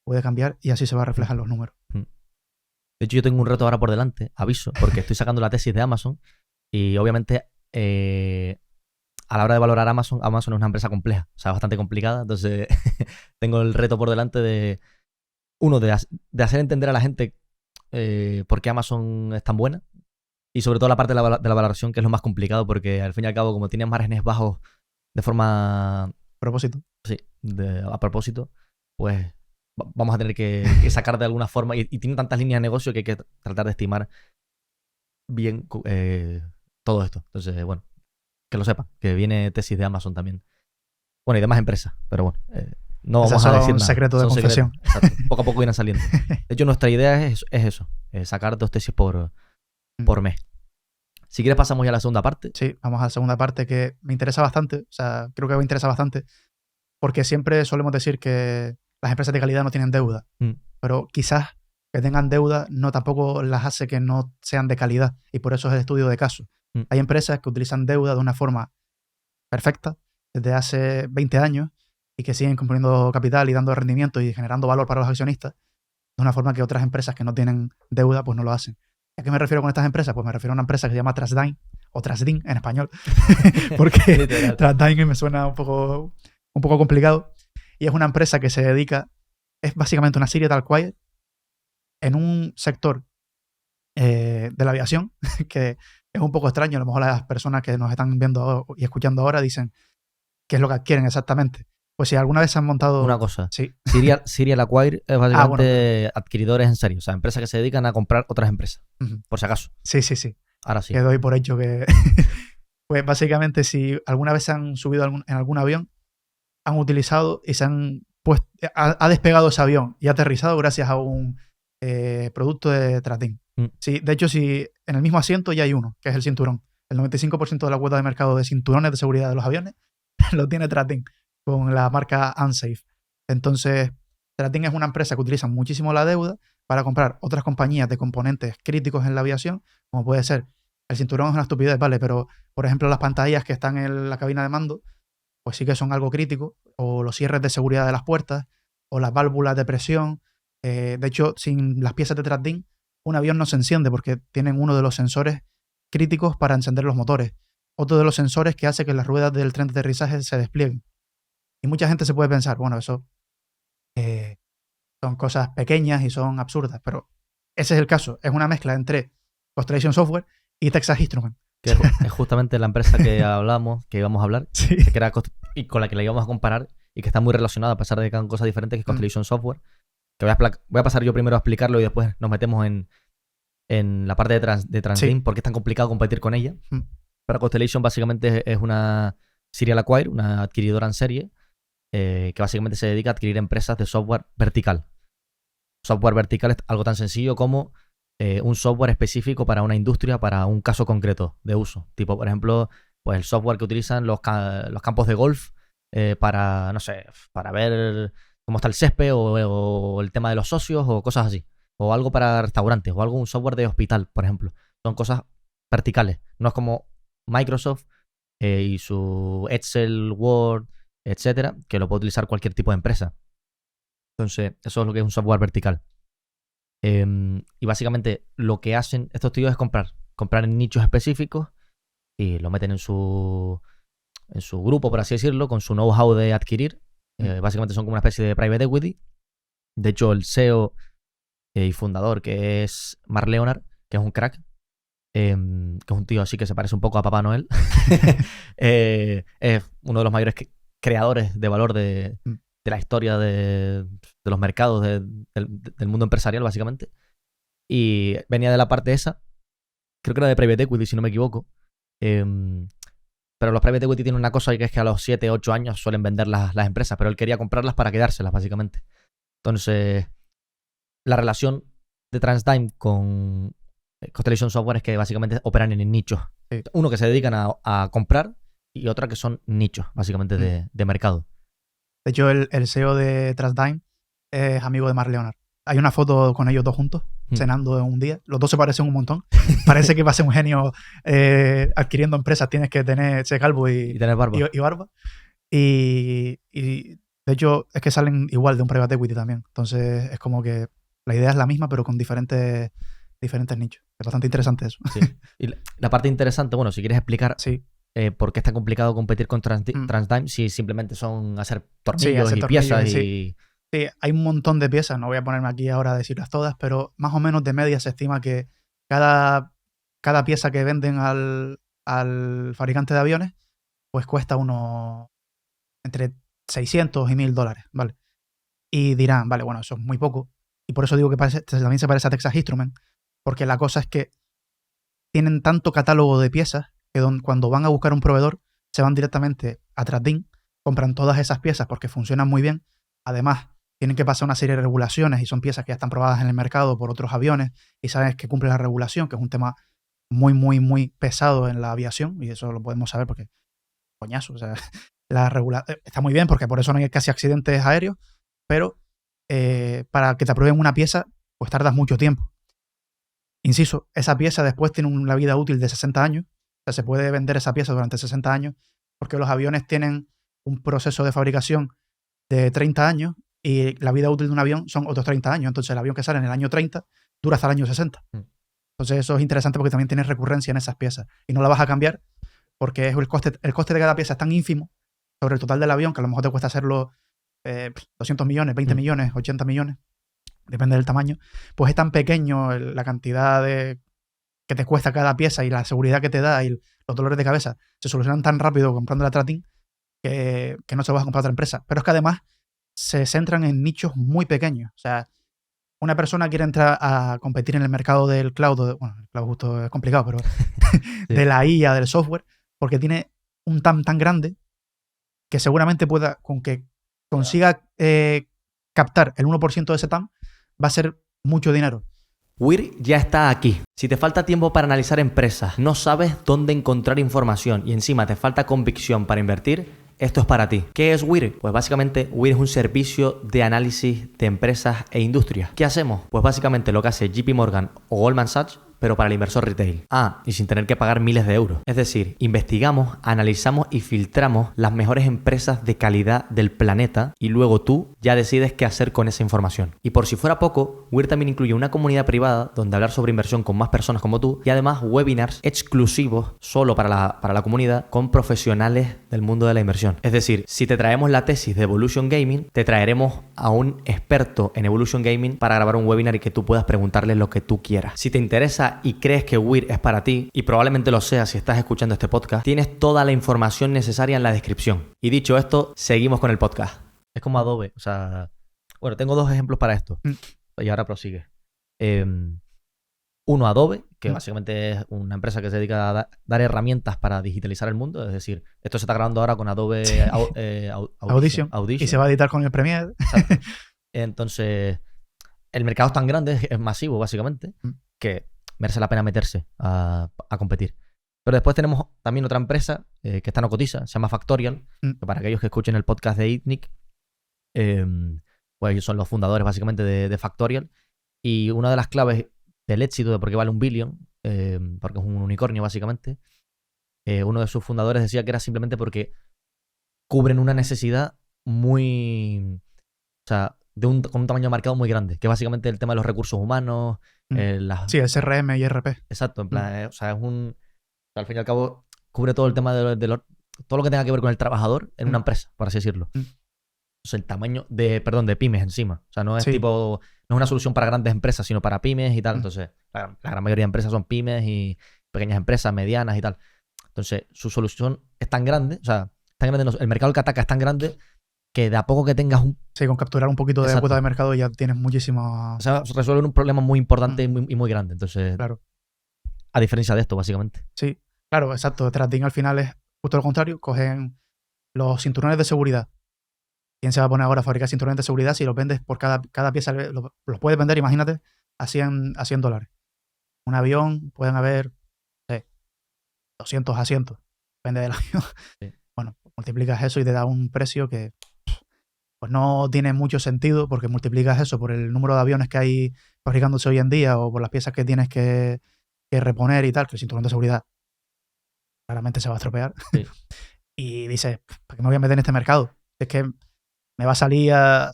puede cambiar y así se va a reflejar en los números. De hecho, yo tengo un reto ahora por delante, aviso, porque estoy sacando la tesis de Amazon y obviamente a la hora de valorar Amazon es una empresa compleja, o sea, bastante complicada. Entonces, tengo el reto por delante de, uno, de hacer entender a la gente por qué Amazon es tan buena y sobre todo la parte de la valoración, que es lo más complicado, porque al fin y al cabo, como tiene márgenes bajos de forma... Propósito. Sí, a propósito, pues vamos a tener que sacar de alguna forma, y tiene tantas líneas de negocio que hay que tratar de estimar bien todo esto. Entonces, bueno, que lo sepa, que viene tesis de Amazon también. Bueno, y demás empresas, pero bueno, no vamos a decir nada. Secreto de confesión. Exacto. Poco a poco irán saliendo. De hecho, nuestra idea es eso, sacar 2 tesis por mes. Si quieres pasamos ya a la segunda parte. Sí, vamos a la segunda parte, que me interesa bastante, o sea, creo que me interesa bastante, porque siempre solemos decir que las empresas de calidad no tienen deuda, pero quizás que tengan deuda no tampoco las hace que no sean de calidad, y por eso es el estudio de caso. Hay empresas que utilizan deuda de una forma perfecta desde hace 20 años y que siguen componiendo capital y dando rendimiento y generando valor para los accionistas de una forma que otras empresas que no tienen deuda pues no lo hacen. ¿A qué me refiero con estas empresas? Pues me refiero a una empresa que se llama Trasdine, o Trasdin en español, porque Trasdine me suena un poco complicado, y es una empresa que se dedica, es básicamente una serial acquirer en un sector de la aviación que es un poco extraño. A lo mejor las personas que nos están viendo y escuchando ahora dicen ¿qué es lo que adquieren exactamente? Pues si alguna vez se han montado... Una cosa, sí. Serial Acquire es básicamente adquiridores en serio, o sea, empresas que se dedican a comprar otras empresas, por si acaso. Sí. Ahora sí. Que doy por hecho que... Pues básicamente si alguna vez se han subido en algún avión, han utilizado y se han puesto... Ha despegado ese avión y ha aterrizado gracias a un producto de Trasdin. Sí, de hecho, si en el mismo asiento ya hay uno, que es el cinturón. El 95% de la cuota de mercado de cinturones de seguridad de los aviones lo tiene Trasdin, con la marca Unsafe. Entonces, Trasdin es una empresa que utiliza muchísimo la deuda para comprar otras compañías de componentes críticos en la aviación, como puede ser, el cinturón es una estupidez, vale, pero por ejemplo las pantallas que están en la cabina de mando, pues sí que son algo crítico, o los cierres de seguridad de las puertas, o las válvulas de presión. De hecho, sin las piezas de Trasdin, un avión no se enciende porque tienen uno de los sensores críticos para encender los motores. Otro de los sensores que hace que las ruedas del tren de aterrizaje se desplieguen. Y mucha gente se puede pensar, bueno, eso son cosas pequeñas y son absurdas, pero ese es el caso. Es una mezcla entre Constellation Software y Texas Instruments. Que es justamente la empresa que hablamos, que íbamos a hablar, sí. que era y con la que la íbamos a comparar y que está muy relacionada, a pesar de que eran cosas diferentes, que es Constellation Software. Que voy a pasar yo primero a explicarlo y después nos metemos en la parte de Trasdin, porque es tan complicado competir con ella. Pero Constellation básicamente es una serial acquire, una adquiridora en serie, que básicamente se dedica a adquirir empresas de software vertical. Software vertical es algo tan sencillo como un software específico para una industria, para un caso concreto de uso. Tipo, por ejemplo, pues el software que utilizan los campos de golf para, no sé, para ver cómo está el césped o el tema de los socios o cosas así. O algo para restaurantes o un software de hospital, por ejemplo. Son cosas verticales. No es como Microsoft y su Excel, Word, etcétera, que lo puede utilizar cualquier tipo de empresa. Entonces, eso es lo que es un software vertical. Y básicamente lo que hacen estos tíos es comprar en nichos específicos y lo meten en su grupo, por así decirlo, con su know-how de adquirir. Básicamente son como una especie de private equity. De hecho, el CEO y fundador, que es Mark Leonard, que es un crack, que es un tío así que se parece un poco a Papá Noel, es uno de los mayores creadores de valor de la historia de los mercados del mundo empresarial, básicamente. Y venía de la parte esa, creo que era de private equity, si no me equivoco. Pero los private equity tienen una cosa, que es que a los 7, 8 años suelen vender las empresas, pero él quería comprarlas para quedárselas, básicamente. Entonces, la relación de Trasdine con Constellation Software es que básicamente operan en nichos. Sí. Uno que se dedican a comprar y otra que son nichos, básicamente, de mercado. De hecho, el CEO de TransDigm es amigo de Mark Leonard. Hay una foto con ellos dos juntos, cenando en un día. Los dos se parecen un montón. Parece que va a ser un genio adquiriendo empresas. Tienes que ser calvo y tener barba. Y barba. Y de hecho, es que salen igual de un private equity también. Entonces, es como que la idea es la misma, pero con diferentes nichos. Es bastante interesante eso. Sí. Y la parte interesante, bueno, si quieres explicar Sí. por qué es tan complicado competir con TransDigm si simplemente son hacer tornillos y piezas y... Sí, hay un montón de piezas, no voy a ponerme aquí ahora a decirlas todas, pero más o menos de media se estima que cada pieza que venden al fabricante de aviones, pues cuesta entre 600 y $1,000, ¿vale? Y dirán, vale, bueno, eso es muy poco. Y por eso digo que también se parece a Texas Instruments, porque la cosa es que tienen tanto catálogo de piezas que cuando van a buscar un proveedor, se van directamente a TransDigm, compran todas esas piezas porque funcionan muy bien. Además, tienen que pasar una serie de regulaciones y son piezas que ya están probadas en el mercado por otros aviones y sabes que cumplen la regulación, que es un tema muy, muy, muy pesado en la aviación, y eso lo podemos saber porque, coñazo, o sea, está muy bien porque por eso no hay casi accidentes aéreos, pero para que te aprueben una pieza, pues tardas mucho tiempo. Inciso, esa pieza después tiene una vida útil de 60 años, o sea, se puede vender esa pieza durante 60 años, porque los aviones tienen un proceso de fabricación de 30 años y la vida útil de un avión son otros 30 años. Entonces el avión que sale en el año 30 dura hasta el año 60. Entonces eso es interesante porque también tienes recurrencia en esas piezas y no la vas a cambiar porque el coste de cada pieza es tan ínfimo sobre el total del avión que a lo mejor te cuesta hacerlo 200 millones, 20 millones, 80 millones, depende del tamaño. Pues es tan pequeño la cantidad que te cuesta cada pieza y la seguridad que te da y los dolores de cabeza se solucionan tan rápido comprando la TransDigm que no se vas a comprar otra empresa. Pero es que además se centran en nichos muy pequeños. O sea, una persona quiere entrar a competir en el mercado del cloud, bueno, el cloud justo es complicado, pero Sí. de la IA, del software, porque tiene un TAM tan grande que seguramente pueda, con que consiga captar el 1% de ese TAM, va a ser mucho dinero. Weir ya está aquí. Si te falta tiempo para analizar empresas, no sabes dónde encontrar información y encima te falta convicción para invertir, esto es para ti. ¿Qué es Weir? Pues básicamente Weir es un servicio de análisis de empresas e industrias. ¿Qué hacemos? Pues básicamente lo que hace JP Morgan o Goldman Sachs, pero para el inversor retail. Y sin tener que pagar miles de euros. Es decir, investigamos, analizamos y filtramos las mejores empresas de calidad del planeta y luego tú ya decides qué hacer con esa información. Y por si fuera poco, Weir también incluye una comunidad privada donde hablar sobre inversión con más personas como tú y además webinars exclusivos solo para la comunidad con profesionales del mundo de la inversión. Es decir, si te traemos la tesis de Evolution Gaming, te traeremos a un experto en Evolution Gaming para grabar un webinar y que tú puedas preguntarle lo que tú quieras. Si te interesa y crees que Weir es para ti, y probablemente lo sea si estás escuchando este podcast, tienes toda la información necesaria en la descripción. Y dicho esto, seguimos con el podcast. Es como Adobe, o sea... Bueno, tengo dos ejemplos para esto. Y ahora prosigue. Uno, Adobe, que básicamente es una empresa que se dedica a dar herramientas para digitalizar el mundo. Es decir, esto se está grabando ahora con Adobe Audition. Y se va a editar con el Premiere. Entonces, el mercado es tan grande, es masivo básicamente, que merece la pena meterse a competir. Pero después tenemos también otra empresa que esta no cotiza, se llama Factorial, que para aquellos que escuchen el podcast de ITNIC, pues ellos son los fundadores básicamente de Factorial, y una de las claves del éxito de por qué vale $1 billón, porque es un unicornio básicamente, uno de sus fundadores decía que era simplemente porque cubren una necesidad muy... O sea, con un tamaño de mercado muy grande, que es básicamente el tema de los recursos humanos. Sí, el CRM y RP. Exacto, en plan, o sea, es un... O sea, al fin y al cabo, cubre todo el tema todo lo que tenga que ver con el trabajador en una empresa, por así decirlo. O sea, el tamaño de pymes encima. O sea, no es no es una solución para grandes empresas, sino para pymes y tal. Entonces, la gran mayoría de empresas son pymes y pequeñas empresas, medianas y tal. Entonces, su solución es tan grande, o sea, tan grande, el mercado que ataca es tan grande que de a poco que tengas Sí, con capturar un poquito de cuota de mercado ya tienes muchísimo... O sea, resuelven un problema muy importante y muy grande. Entonces, claro. A diferencia de esto, básicamente. Sí, claro, exacto. TransDigm al final es justo lo contrario. Cogen los cinturones de seguridad. ¿Quién se va a poner ahora a fabricar cinturones de seguridad si los vendes por cada pieza? Los puedes vender, imagínate, a $100. Un avión pueden haber, no sé, 200 asientos, depende del avión. Sí. Bueno, multiplicas eso y te da un precio que pues no tiene mucho sentido, porque multiplicas eso por el número de aviones que hay fabricándose hoy en día o por las piezas que tienes que reponer y tal, que el cinturón de seguridad claramente se va a estropear. Sí. Y dices, ¿para qué me voy a meter en este mercado? Es que me va a salir a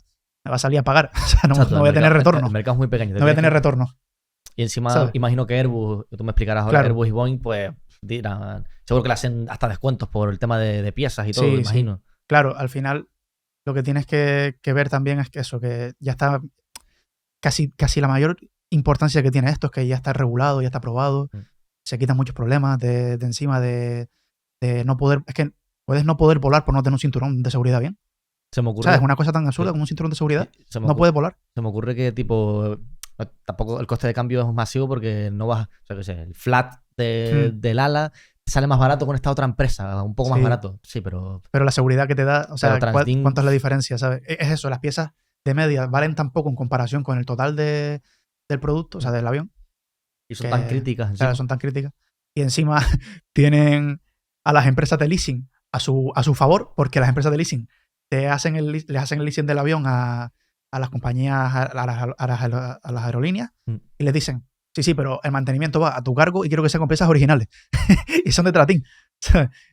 pagar. O sea, no, Exacto, no voy a tener retorno. El mercado es muy pequeño. No voy a tener retorno. Y encima, ¿sabes? imagino que Airbus, tú me explicarás ahora, Claro. Airbus y Boeing, pues dirán, seguro que le hacen hasta descuentos por el tema de piezas y todo, Sí, imagino. Claro, al final lo que tienes que ver también es que eso, que ya está casi la mayor importancia que tiene esto es que ya está regulado, ya está aprobado, se quitan muchos problemas de encima de no poder, es que puedes no poder volar por no tener un cinturón de seguridad bien. Se me ocurre, ¿Sabes? Una cosa tan absurda como un cinturón de seguridad, no puedes volar. Se me ocurre que tipo, tampoco el coste de cambio es masivo porque no vas, o sea, qué sé, el flat del ala sale más barato con esta otra empresa, un poco más barato, sí, pero la seguridad que te da, o sea, Transdin, ¿cuánto es la diferencia? ¿Sabes? Es eso, las piezas de media valen tan poco en comparación con el total del producto, o sea, del avión. Y son tan críticas. Claro, son tan críticas. Y encima tienen a las empresas de leasing a su favor, porque las empresas de leasing les hacen el leasing del avión a las compañías, a las aerolíneas, y les dicen, sí, pero el mantenimiento va a tu cargo y quiero que sean con piezas originales. Y son de Tratín.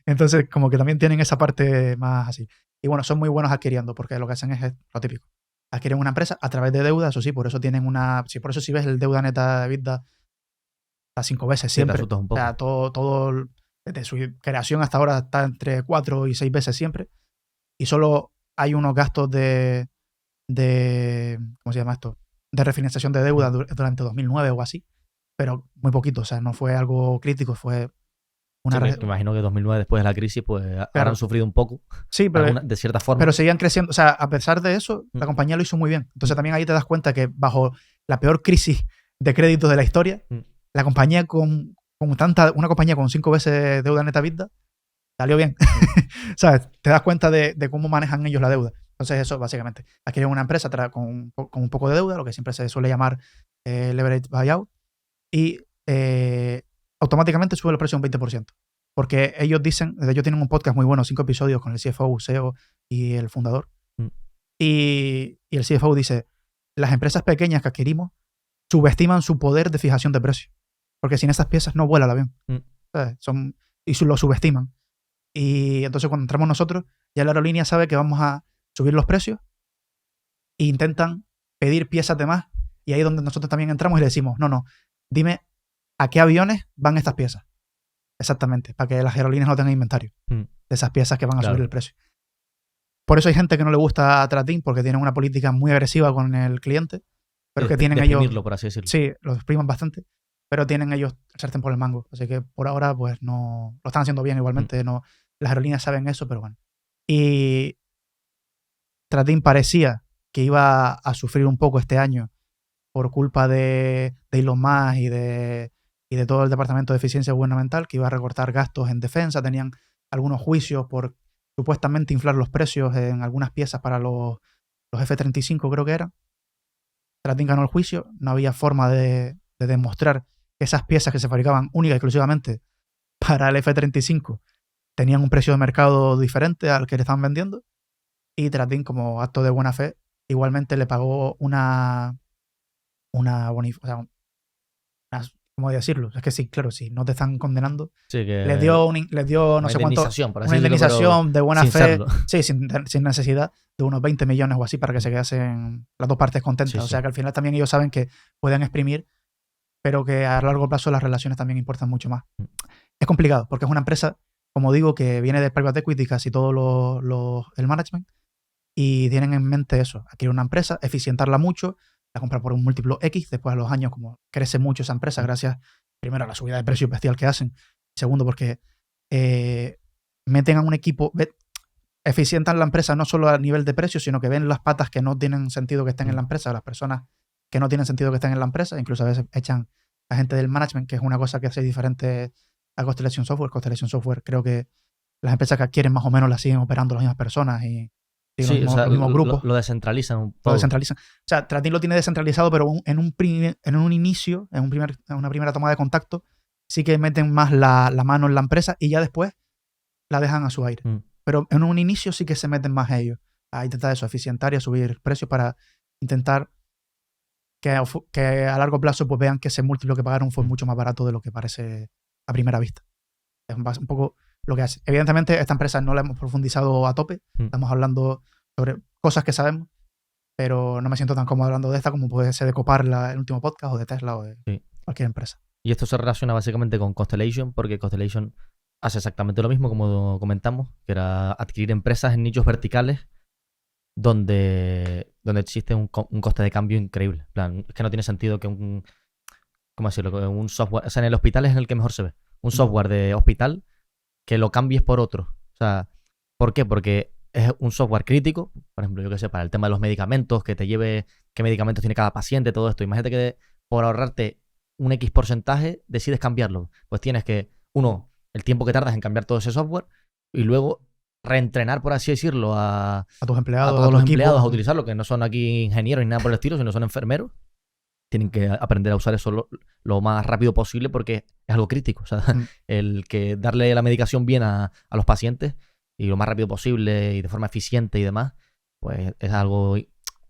Entonces, como que también tienen esa parte más así. Y bueno, son muy buenos adquiriendo, porque lo que hacen es lo típico. Adquieren una empresa a través de deuda, eso sí, por eso tienen por eso si ves el deuda neta de EBITDA a 5 veces siempre. Un poco. O sea, todo desde su creación hasta ahora está entre 4 y 6 veces siempre. Y solo hay unos gastos de ¿cómo se llama esto? De refinanciación de deuda durante 2009 o así. Pero muy poquito, o sea, no fue algo crítico, fue una... Sí, me imagino que 2009, después de la crisis, pues habrán sufrido un poco. Sí, pero de cierta forma. Pero seguían creciendo. O sea, a pesar de eso, la compañía lo hizo muy bien. Entonces también ahí te das cuenta que bajo la peor crisis de crédito de la historia, la compañía una compañía con 5 veces deuda neta EBITDA, salió bien. ¿Sabes? Te das cuenta de cómo manejan ellos la deuda. Entonces eso, básicamente. Adquieren una empresa con un poco de deuda, lo que siempre se suele llamar leverage buyout, y automáticamente sube el precio un 20%. Porque ellos tienen un podcast muy bueno, 5 episodios con el CFO, CEO y el fundador. Y el CFO dice, las empresas pequeñas que adquirimos subestiman su poder de fijación de precio. Porque sin esas piezas no vuela el avión. Y lo subestiman. Y entonces cuando entramos nosotros, ya la aerolínea sabe que vamos a subir los precios e intentan pedir piezas de más. Y ahí es donde nosotros también entramos y le decimos, no, dime a qué aviones van estas piezas. Exactamente, para que las aerolíneas no tengan inventario de esas piezas que van a subir el precio. Por eso hay gente que no le gusta a Tratín, porque tienen una política muy agresiva con el cliente, pero que tienen ellos... por así decirlo. Sí, lo exprimen bastante, pero tienen ellos el sartén por el mango. Así que por ahora, pues no... Lo están haciendo bien igualmente, no, las aerolíneas saben eso, pero bueno. Y Tratín parecía que iba a sufrir un poco este año por culpa de Elon Musk y de todo el Departamento de Eficiencia Gubernamental, que iba a recortar gastos en defensa. Tenían algunos juicios por supuestamente inflar los precios en algunas piezas para los F-35, creo que eran. Tratín ganó el juicio. No había forma de demostrar que esas piezas que se fabricaban única y exclusivamente para el F-35 tenían un precio de mercado diferente al que le estaban vendiendo. Y Tratín, como acto de buena fe, igualmente le pagó ¿cómo decirlo? Es que sí, claro, sí, no te están condenando. Sí, que les dio no sé cuánto, una indemnización de buena fe, serlo. sí, sin necesidad de unos 20 millones o así para que se quedasen las dos partes contentas. Sí, o sea que al final también ellos saben que pueden exprimir, pero que a largo plazo las relaciones también importan mucho más. Es complicado porque es una empresa, como digo, que viene del private equity, casi todo el management, y tienen en mente eso, adquirir una empresa, eficientarla mucho, la comprar por un múltiplo X, después a los años como crece mucho esa empresa gracias primero a la subida de precio bestial que hacen, segundo porque meten a un equipo, eficientan la empresa no solo a nivel de precio, sino que ven las patas que no tienen sentido que estén en la empresa, las personas que no tienen sentido que estén en la empresa, incluso a veces echan a gente del management, que es una cosa que hace diferente a Constellation Software. Constellation Software creo que las empresas que adquieren más o menos las siguen operando las mismas personas y Tienen Sí, o sea, los mismos grupos. lo descentralizan Lo todo. descentralizan. O sea, Tratin lo tiene descentralizado, pero en un inicio, en una primera toma de contacto, sí que meten más la mano en la empresa y ya después la dejan a su aire. Pero en un inicio sí que se meten más ellos a intentar eso, eficientar y a subir precios para intentar que a largo plazo pues vean que ese múltiplo que pagaron fue mucho más barato de lo que parece a primera vista. Es un poco lo que hace. Evidentemente, esta empresa no la hemos profundizado a tope. Estamos hablando sobre cosas que sabemos, pero no me siento tan cómodo hablando de esta como puede ser de Coparla, el último podcast, o de Tesla, o de cualquier empresa. Y esto se relaciona básicamente con Constellation, porque Constellation hace exactamente lo mismo, como comentamos, que era adquirir empresas en nichos verticales donde existe un coste de cambio increíble. En plan, es que no tiene sentido que ¿cómo decirlo? Que un software, o sea, en el hospital es en el que mejor se ve. Un software de hospital que lo cambies por otro. O sea, ¿por qué? Porque es un software crítico, por ejemplo, yo qué sé, para el tema de los medicamentos, que te lleve qué medicamentos tiene cada paciente, todo esto. Imagínate que por ahorrarte un X porcentaje decides cambiarlo. Pues tienes que, uno, el tiempo que tardas en cambiar todo ese software y luego reentrenar, por así decirlo, a tus empleados, a todos los empleados a utilizarlo, que no son aquí ingenieros ni nada por el estilo, sino son enfermeros. Tienen que aprender a usar eso lo más rápido posible porque es algo crítico. O sea, el que darle la medicación bien a los pacientes y lo más rápido posible y de forma eficiente y demás, pues es algo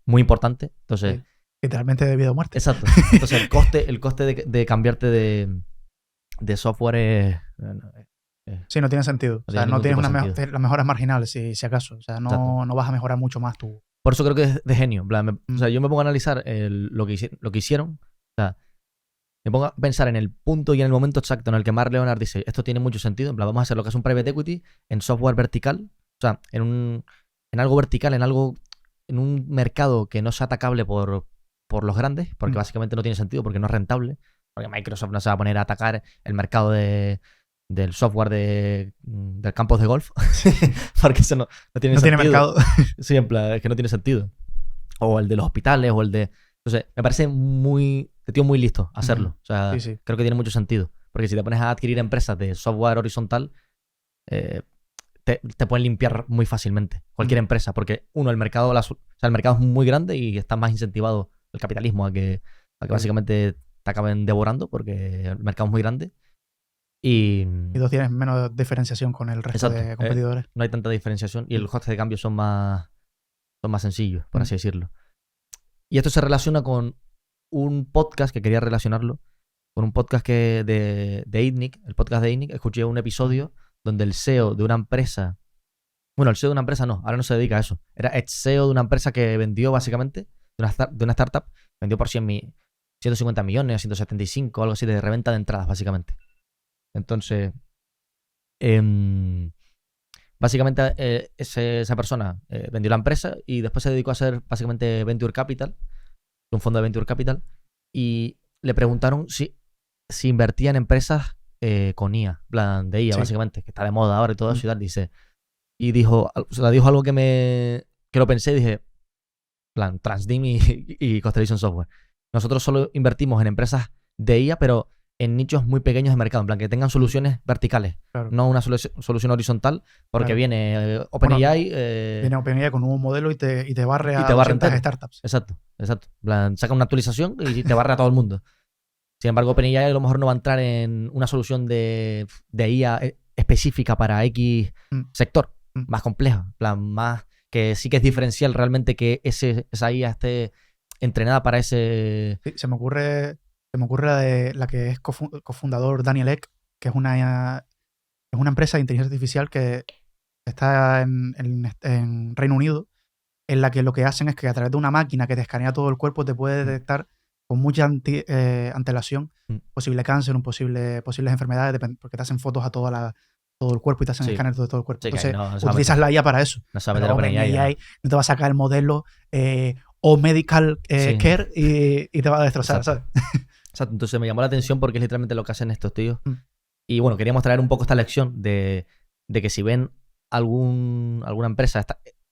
muy importante. Entonces, literalmente de vida o muerte. Exacto. Entonces el coste de cambiarte de software es... Sí, no tiene sentido. O sea, no tienes las mejoras marginales, si acaso. O sea, no vas a mejorar mucho más tú. Por eso creo que es de genio. En plan, o sea, yo me pongo a analizar lo que hicieron. O sea, me pongo a pensar en el punto y en el momento exacto en el que Mark Leonard dice, esto tiene mucho sentido. En plan, vamos a hacer lo que es un private equity en software vertical. O sea, en algo vertical, en un mercado que no sea atacable por los grandes, porque básicamente no tiene sentido, porque no es rentable. Porque Microsoft no se va a poner a atacar el mercado del software del campos de golf. Porque eso no tiene sentido. No tiene mercado. Sí, en plan, es que no tiene sentido. O el de los hospitales, o el de... Entonces, me parece de tío muy listo hacerlo. O sea, creo que tiene mucho sentido. Porque si te pones a adquirir empresas de software horizontal, te pueden limpiar muy fácilmente. Cualquier empresa. Porque, uno, el mercado es muy grande y está más incentivado el capitalismo a que básicamente te acaben devorando porque el mercado es muy grande. Y tú tienes menos diferenciación con el resto de competidores. No hay tanta diferenciación y el coste de cambio son más sencillos, por así decirlo. Y esto se relaciona con un podcast que quería relacionarlo, con un podcast de ITNIC, el podcast de ITNIC. Escuché un episodio donde el CEO de una empresa, bueno, el CEO de una empresa no, ahora no se dedica a eso, era ex CEO de una empresa que vendió básicamente, de una startup, vendió por 150 millones, 175, algo así de reventa de entradas, básicamente. Entonces, básicamente esa persona vendió la empresa y después se dedicó a hacer básicamente Venture Capital, un fondo de Venture Capital, y le preguntaron si invertía en empresas con IA, plan de IA, básicamente, que está de moda ahora y todo eso y tal, dice. Y dijo algo que lo pensé y dije, plan, Transdim y Constellation Software. Nosotros solo invertimos en empresas de IA, pero en nichos muy pequeños de mercado, en plan que tengan soluciones verticales, no una solución horizontal, porque viene OpenAI. Viene OpenAI con un nuevo modelo y te barre a 200 startups. Exacto. En plan, saca una actualización y te barre a todo el mundo. Sin embargo, OpenAI a lo mejor no va a entrar en una solución de IA específica para X sector, más compleja, en plan, más que sí que es diferencial realmente que esa IA esté entrenada para ese... Sí, se me ocurre la que es cofundador Daniel Ek, que es una empresa de inteligencia artificial que está en Reino Unido, en la que lo que hacen es que a través de una máquina que te escanea todo el cuerpo te puede detectar con mucha antelación posible cáncer, posibles enfermedades, porque te hacen fotos a todo el cuerpo y te hacen escáner de todo el cuerpo. Entonces, utilizas la IA para eso. No sabes de la OpenAI no te va a sacar el modelo o Medical Care y te va a destrozar, ¿sabes? Exacto, entonces me llamó la atención porque es literalmente lo que hacen estos tíos. Y bueno, queríamos traer un poco esta lección de que si ven alguna empresa,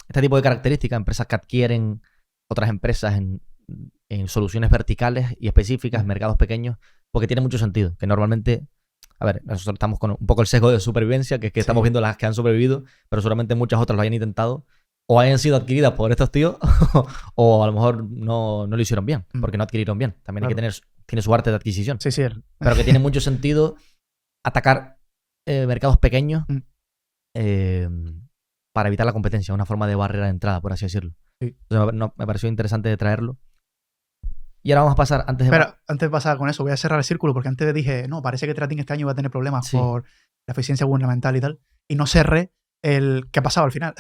este tipo de características, empresas que adquieren otras empresas en soluciones verticales y específicas, en mercados pequeños, porque tiene mucho sentido. Que normalmente, a ver, nosotros estamos con un poco el sesgo de supervivencia, que es que estamos viendo las que han sobrevivido, pero seguramente muchas otras lo hayan intentado o hayan sido adquiridas por estos tíos o a lo mejor no lo hicieron bien, porque no adquirieron bien. También hay que tiene su arte de adquisición. Sí, sí. Pero que tiene mucho sentido atacar mercados pequeños para evitar la competencia, una forma de barrera de entrada, por así decirlo. Sí. Entonces, me pareció interesante traerlo. Y ahora vamos a pasar, antes de pasar con eso, voy a cerrar el círculo, porque antes dije, no, parece que Trading este año va a tener problemas por la eficiencia gubernamental y tal, y no cerré el que ha pasado al final.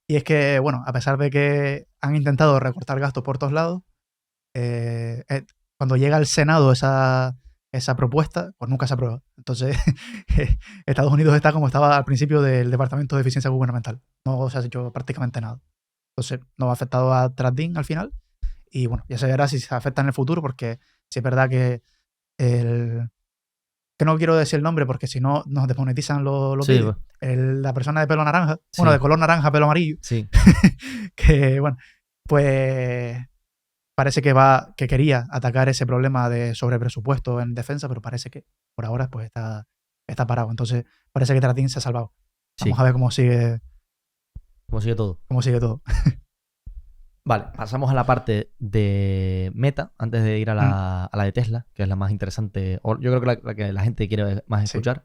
Y es que, bueno, a pesar de que han intentado recortar gastos por todos lados, cuando llega al Senado esa propuesta, pues nunca se aprueba. Entonces, Estados Unidos está como estaba al principio del Departamento de Eficiencia Gubernamental. No se ha hecho prácticamente nada. Entonces, no ha afectado a Trading al final. Y bueno, ya se verá si se afecta en el futuro, porque sí es verdad que que no quiero decir el nombre porque si no nos desmonetizan los vídeos. La persona de pelo naranja, bueno, de color naranja, pelo amarillo, que bueno, pues parece que quería atacar ese problema de sobrepresupuesto en defensa, pero parece que por ahora pues está parado. Entonces parece que Trading se ha salvado. Vamos a ver cómo sigue. ¿Cómo sigue todo? Cómo sigue todo. Vale, pasamos a la parte de Meta, antes de ir a la de Tesla, que es la más interesante, o yo creo que la que la gente quiere más escuchar.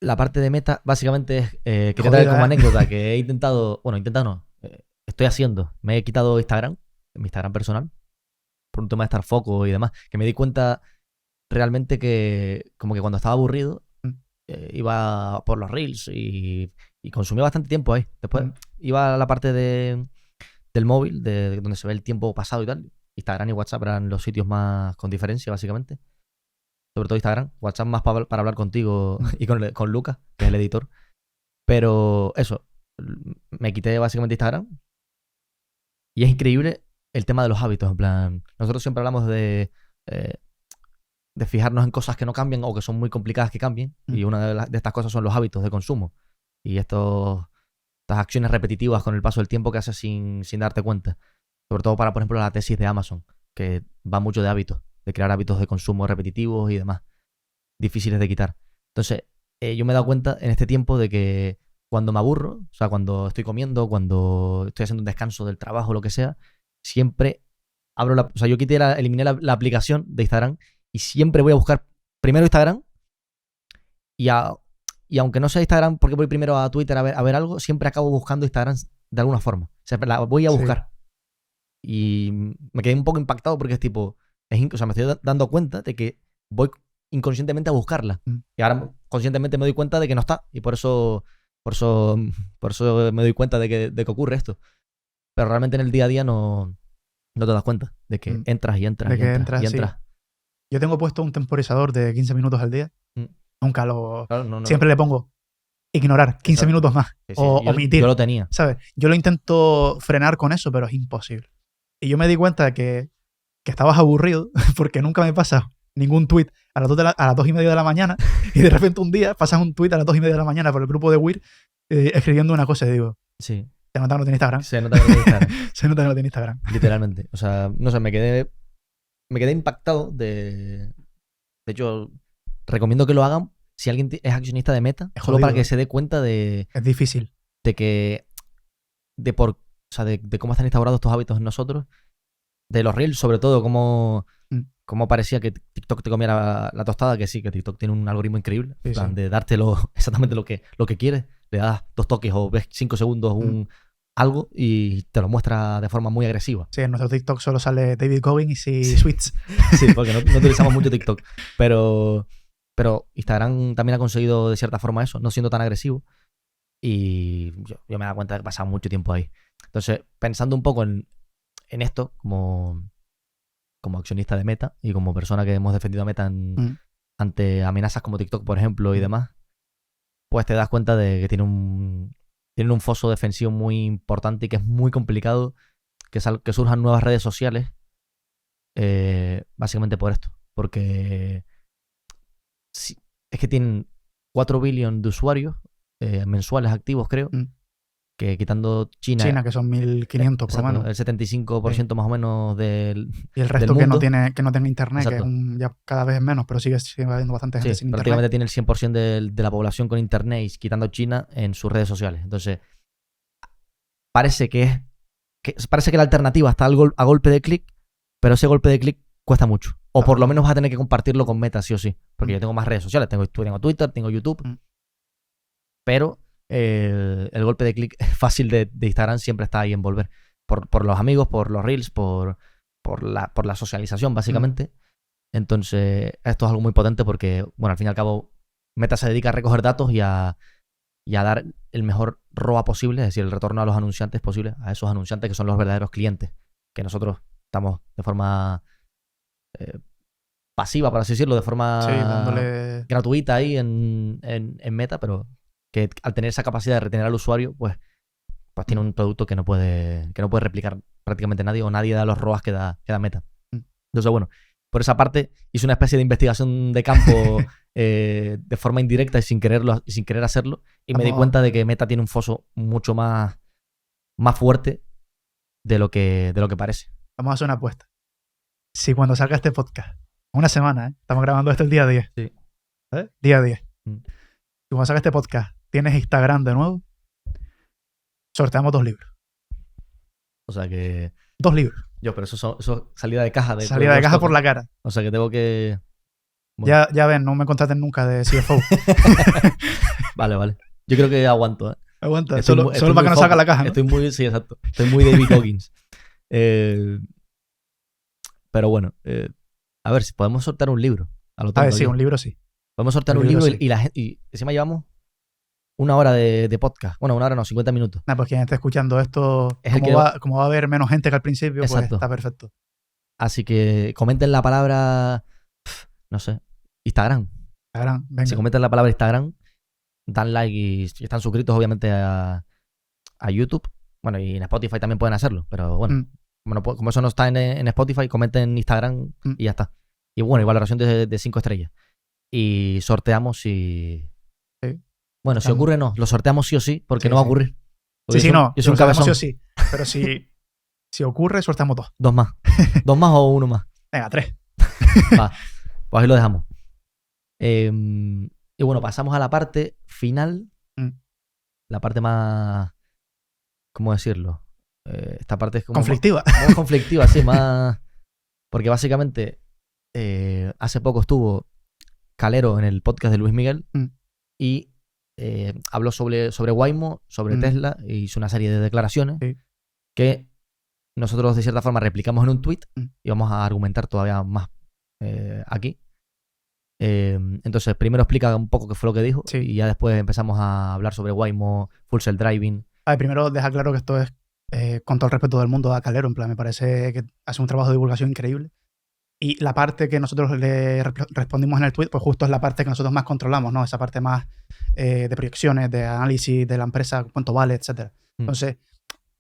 La parte de Meta, básicamente es, quería traer como anécdota que he intentado, estoy haciendo, me he quitado Instagram, mi Instagram personal, por un tema de estar foco y demás, que me di cuenta realmente que como que cuando estaba aburrido, iba por los Reels y consumía bastante tiempo ahí. Después iba a la parte del móvil, de donde se ve el tiempo pasado y tal. Instagram y WhatsApp eran los sitios más con diferencia, básicamente. Sobre todo Instagram. WhatsApp más para hablar contigo y con Lucas, que es el editor. Pero eso, me quité básicamente Instagram. Y es increíble el tema de los hábitos. En plan, nosotros siempre hablamos de fijarnos en cosas que no cambian o que son muy complicadas que cambien. Y una de estas cosas son los hábitos de consumo. Y estas acciones repetitivas con el paso del tiempo que haces sin darte cuenta. Sobre todo para, por ejemplo, la tesis de Amazon, que va mucho de hábitos, de crear hábitos de consumo repetitivos y demás, difíciles de quitar. Entonces, yo me he dado cuenta en este tiempo de que cuando me aburro, o sea, cuando estoy comiendo, cuando estoy haciendo un descanso del trabajo, lo que sea, siempre yo eliminé la aplicación de Instagram y siempre voy a buscar primero Instagram y aunque no sea Instagram porque voy primero a Twitter a ver algo, siempre acabo buscando Instagram de alguna forma. O sea, la voy a buscar. Y me quedé un poco impactado porque es tipo... me estoy dando cuenta de que voy inconscientemente a buscarla. Y ahora conscientemente me doy cuenta de que no está. Y por eso me doy cuenta de que ocurre esto. Pero realmente en el día a día no te das cuenta de que entras y entras y entras y entras. Sí. Yo tengo puesto un temporizador de 15 minutos al día. Nunca lo... Claro, siempre le pongo ignorar 15 minutos más. O omitir. Yo lo tenía. ¿Sabes? Yo lo intento frenar con eso, pero es imposible. Y yo me di cuenta de que estabas aburrido porque nunca me pasa ningún tweet a las 2:30 de la mañana y de repente un día pasas un tweet a las 2:30 de la mañana por el grupo de Weir escribiendo una cosa y digo, se nota que no tiene Instagram. Se nota que no tiene Instagram. Se nota que no tiene Instagram. Literalmente. O sea, no sé, me quedé impactado de hecho, recomiendo que lo hagan si alguien es accionista de Meta, solo para que se dé cuenta de... Es difícil. De cómo están instaurados estos hábitos en nosotros. De los Reels, sobre todo, cómo parecía que TikTok te comiera la tostada, que sí, que TikTok tiene un algoritmo increíble, de dártelo exactamente lo que quieres. Le das 2 toques o ves 5 segundos algo y te lo muestra de forma muy agresiva. Sí, en nuestro TikTok solo sale David Goggins y Sweets. Sí, porque no utilizamos mucho TikTok. Pero Instagram también ha conseguido de cierta forma eso, no siendo tan agresivo. Y yo me he dado cuenta de que he pasado mucho tiempo ahí. Entonces, pensando un poco en esto, como accionista de Meta y como persona que hemos defendido a Meta ante amenazas como TikTok, por ejemplo, y demás, pues te das cuenta de que tienen un foso defensivo muy importante y que es muy complicado que surjan nuevas redes sociales básicamente por esto. Porque es que tienen 4 billones de usuarios mensuales activos, creo, que quitando China, que son 1.500 por lo menos. El 75% más o menos del y el resto del que mundo. no tenga internet, que ya cada vez es menos, pero sigue habiendo bastante gente sin internet. Prácticamente tiene el 100% de la población con internet, y quitando China, en sus redes sociales. Entonces, parece que parece que la alternativa está a golpe de clic, pero ese golpe de clic cuesta mucho. O por lo menos vas a tener que compartirlo con Meta, sí o sí. Porque yo tengo más redes sociales. Tengo Twitter, tengo YouTube. Pero el golpe de clic fácil de Instagram siempre está ahí en volver. Por los amigos, por los reels, por la socialización, básicamente. Entonces, esto es algo muy potente porque, bueno, al fin y al cabo, Meta se dedica a recoger datos y a dar el mejor ROA posible, es decir, el retorno a los anunciantes posible, a esos anunciantes que son los verdaderos clientes, que nosotros estamos de forma pasiva, por así decirlo, de forma gratuita ahí en Meta, pero que al tener esa capacidad de retener al usuario, pues tiene un producto que no puede replicar prácticamente nadie, o nadie da los ROAS que da Meta. Entonces, bueno, por esa parte hice una especie de investigación de campo de forma indirecta y sin querer hacerlo, y me di cuenta de que Meta tiene un foso mucho más fuerte de lo que parece. Vamos a hacer una apuesta. Si cuando salga este podcast, una semana, estamos grabando esto el día 10. Sí. ¿Sabes? Día 10. Si cuando salga este podcast tienes Instagram de nuevo, sorteamos 2 libros. O sea que... 2 libros. Pero eso es salida de caja. Salida de caja por la cara. O sea que tengo que... Bueno. Ya ven, no me contraten nunca de CFO. Vale. Yo creo que aguanto, ¿eh? Aguanta, solo para que no salga la caja, ¿no? Sí, exacto. Estoy muy David Goggins. Pero bueno, a ver si podemos sortear un libro. A ver, sí, un libro sí. Podemos sortear un libro sí. y encima llevamos 1 hora de podcast. Bueno, 1 hora no, 50 minutos. Pues quien esté escuchando esto, como va a haber menos gente que al principio, exacto, pues está perfecto. Así que comenten la palabra, no sé, Instagram. Venga. Si comentan la palabra Instagram, dan like y están suscritos obviamente a YouTube. Bueno, y en Spotify también pueden hacerlo, pero bueno, como eso no está en Spotify, comenten en Instagram y ya está. Y bueno, y valoración de 5 estrellas. Y sorteamos si... Sí. Bueno, si ocurre no, lo sorteamos sí o sí, porque no va a ocurrir. Sí, no, yo soy un cabezón. Sí o sí, pero si ocurre, sorteamos 2. 2 más. 2 más o 1 más. Venga, 3. Va, pues ahí lo dejamos. Y bueno, pasamos a la parte final. La parte más... ¿Cómo decirlo? Esta parte es como... Conflictiva. Más conflictiva, sí, más... Porque básicamente hace poco estuvo Calero en el podcast de Luis Miguel y habló sobre Waymo, sobre Tesla, e hizo una serie de declaraciones que nosotros de cierta forma replicamos en un tweet y vamos a argumentar todavía más aquí. Entonces, primero explica un poco qué fue lo que dijo y ya después empezamos a hablar sobre Waymo, Full Self Driving. Primero deja claro que esto es con todo el respeto del mundo a Calero, en plan, me parece que hace un trabajo de divulgación increíble. Y la parte que nosotros le respondimos en el tweet, pues justo es la parte que nosotros más controlamos, ¿no? Esa parte más de proyecciones, de análisis de la empresa, cuánto vale, etc. Entonces,